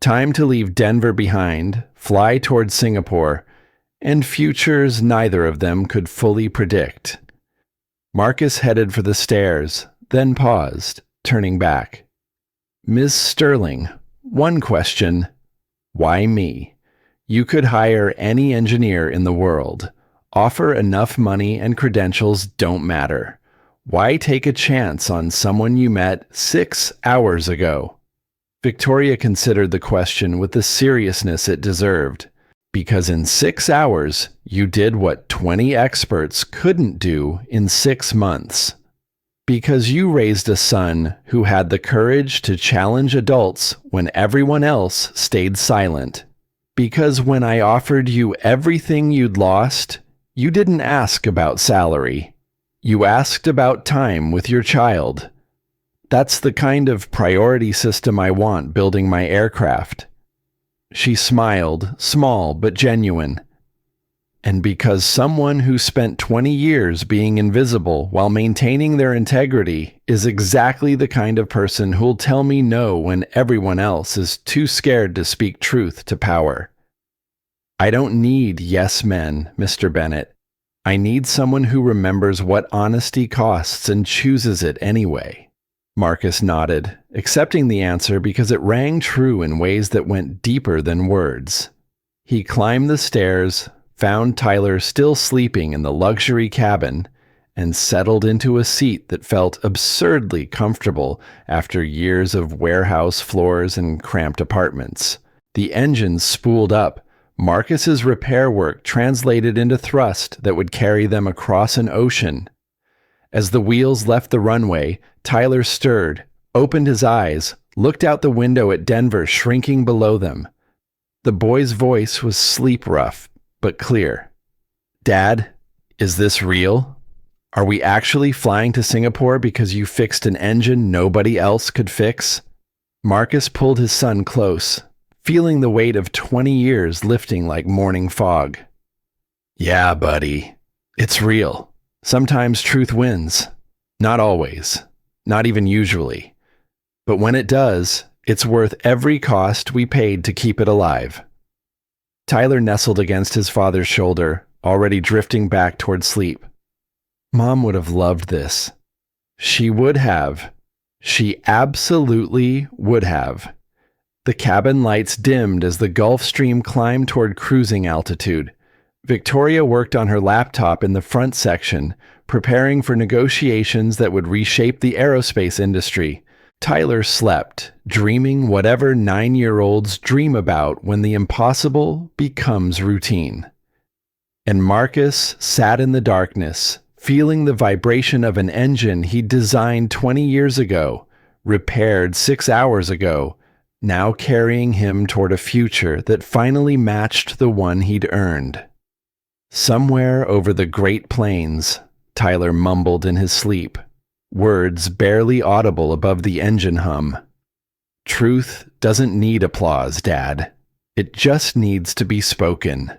Time to leave Denver behind, fly toward Singapore, and futures neither of them could fully predict. Marcus headed for the stairs, then paused, turning back. Ms. Sterling, one question. Why me? You could hire any engineer in the world. Offer enough money and credentials don't matter. Why take a chance on someone you met 6 hours ago? Victoria considered the question with the seriousness it deserved. Because in 6 hours, you did what 20 experts couldn't do in 6 months. Because you raised a son who had the courage to challenge adults when everyone else stayed silent. Because when I offered you everything you'd lost, you didn't ask about salary. You asked about time with your child. That's the kind of priority system I want building my aircraft. She smiled, small but genuine. And because someone who spent 20 years being invisible while maintaining their integrity is exactly the kind of person who'll tell me no when everyone else is too scared to speak truth to power. I don't need yes men, Mr. Bennett. I need someone who remembers what honesty costs and chooses it anyway. Marcus nodded, accepting the answer because it rang true in ways that went deeper than words. He climbed the stairs, found Tyler still sleeping in the luxury cabin, and settled into a seat that felt absurdly comfortable after years of warehouse floors and cramped apartments. The engine spooled up. Marcus's repair work translated into thrust that would carry them across an ocean. As the wheels left the runway, Tyler stirred, opened his eyes, looked out the window at Denver shrinking below them. The boy's voice was sleep-rough, but clear. "Dad, is this real? Are we actually flying to Singapore because you fixed an engine nobody else could fix?" Marcus pulled his son close, feeling the weight of 20 years lifting like morning fog. "Yeah, buddy. It's real. Sometimes truth wins. Not always. Not even usually. But when it does, it's worth every cost we paid to keep it alive." Tyler nestled against his father's shoulder, already drifting back toward sleep. Mom would have loved this. She would have. She absolutely would have. The cabin lights dimmed as the Gulf Stream climbed toward cruising altitude. Victoria worked on her laptop in the front section, preparing for negotiations that would reshape the aerospace industry. Tyler slept, dreaming whatever 9-year-olds dream about when the impossible becomes routine. And Marcus sat in the darkness, feeling the vibration of an engine he'd designed 20 years ago, repaired 6 hours ago, now carrying him toward a future that finally matched the one he'd earned. "Somewhere over the Great Plains," Tyler mumbled in his sleep, words barely audible above the engine hum. "Truth doesn't need applause, Dad. It just needs to be spoken."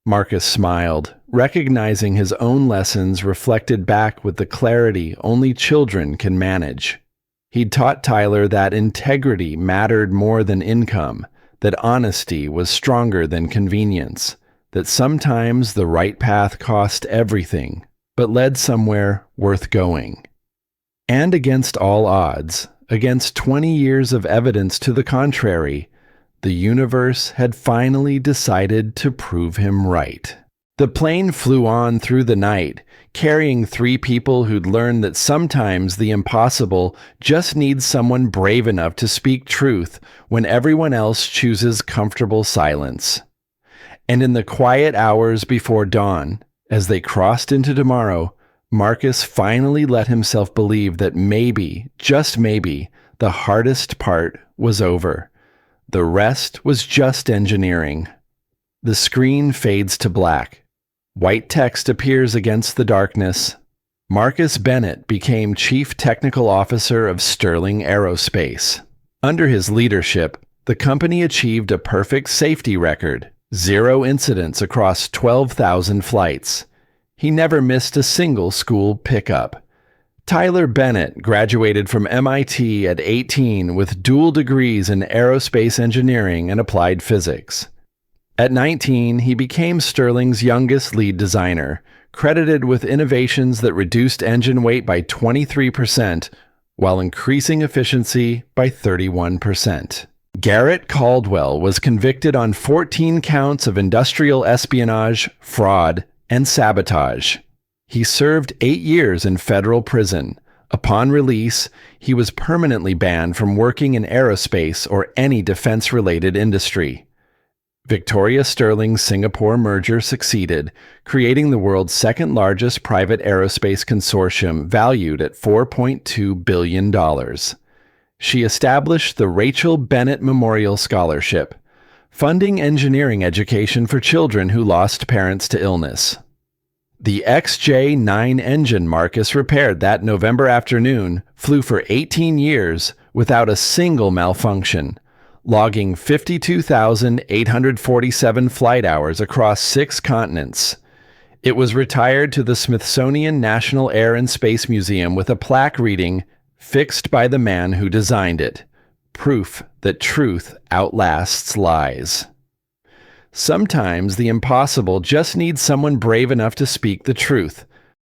Marcus smiled, recognizing his own lessons reflected back with the clarity only children can manage. He'd taught Tyler that integrity mattered more than income, that honesty was stronger than convenience, that sometimes the right path cost everything, but led somewhere worth going. And against all odds, against 20 years of evidence to the contrary, the universe had finally decided to prove him right. The plane flew on through the night, carrying 3 people who'd learned that sometimes the impossible just needs someone brave enough to speak truth when everyone else chooses comfortable silence. And in the quiet hours before dawn, as they crossed into tomorrow, Marcus finally let himself believe that maybe, just maybe, the hardest part was over. The rest was just engineering. The screen fades to black. White text appears against the darkness. Marcus Bennett became Chief Technical Officer of Sterling Aerospace. Under his leadership, the company achieved a perfect safety record, 0 incidents across 12,000 flights. He never missed a single school pickup. Tyler Bennett graduated from MIT at 18 with dual degrees in aerospace engineering and applied physics. At 19, he became Sterling's youngest lead designer, credited with innovations that reduced engine weight by 23% while increasing efficiency by 31%. Garrett Caldwell was convicted on 14 counts of industrial espionage, fraud, and sabotage. He served 8 years in federal prison. Upon release, he was permanently banned from working in aerospace or any defense-related industry. Victoria Sterling's Singapore merger succeeded, creating the world's second-largest private aerospace consortium valued at $4.2 billion. She established the Rachel Bennett Memorial Scholarship, funding engineering education for children who lost parents to illness. The XJ-9 engine Marcus repaired that November afternoon flew for 18 years without a single malfunction, logging 52,847 flight hours across 6 continents. It was retired to the Smithsonian National Air and Space Museum with a plaque reading, "Fixed by the man who designed it. Proof that truth outlasts lies." Sometimes the impossible just needs someone brave enough to speak the truth.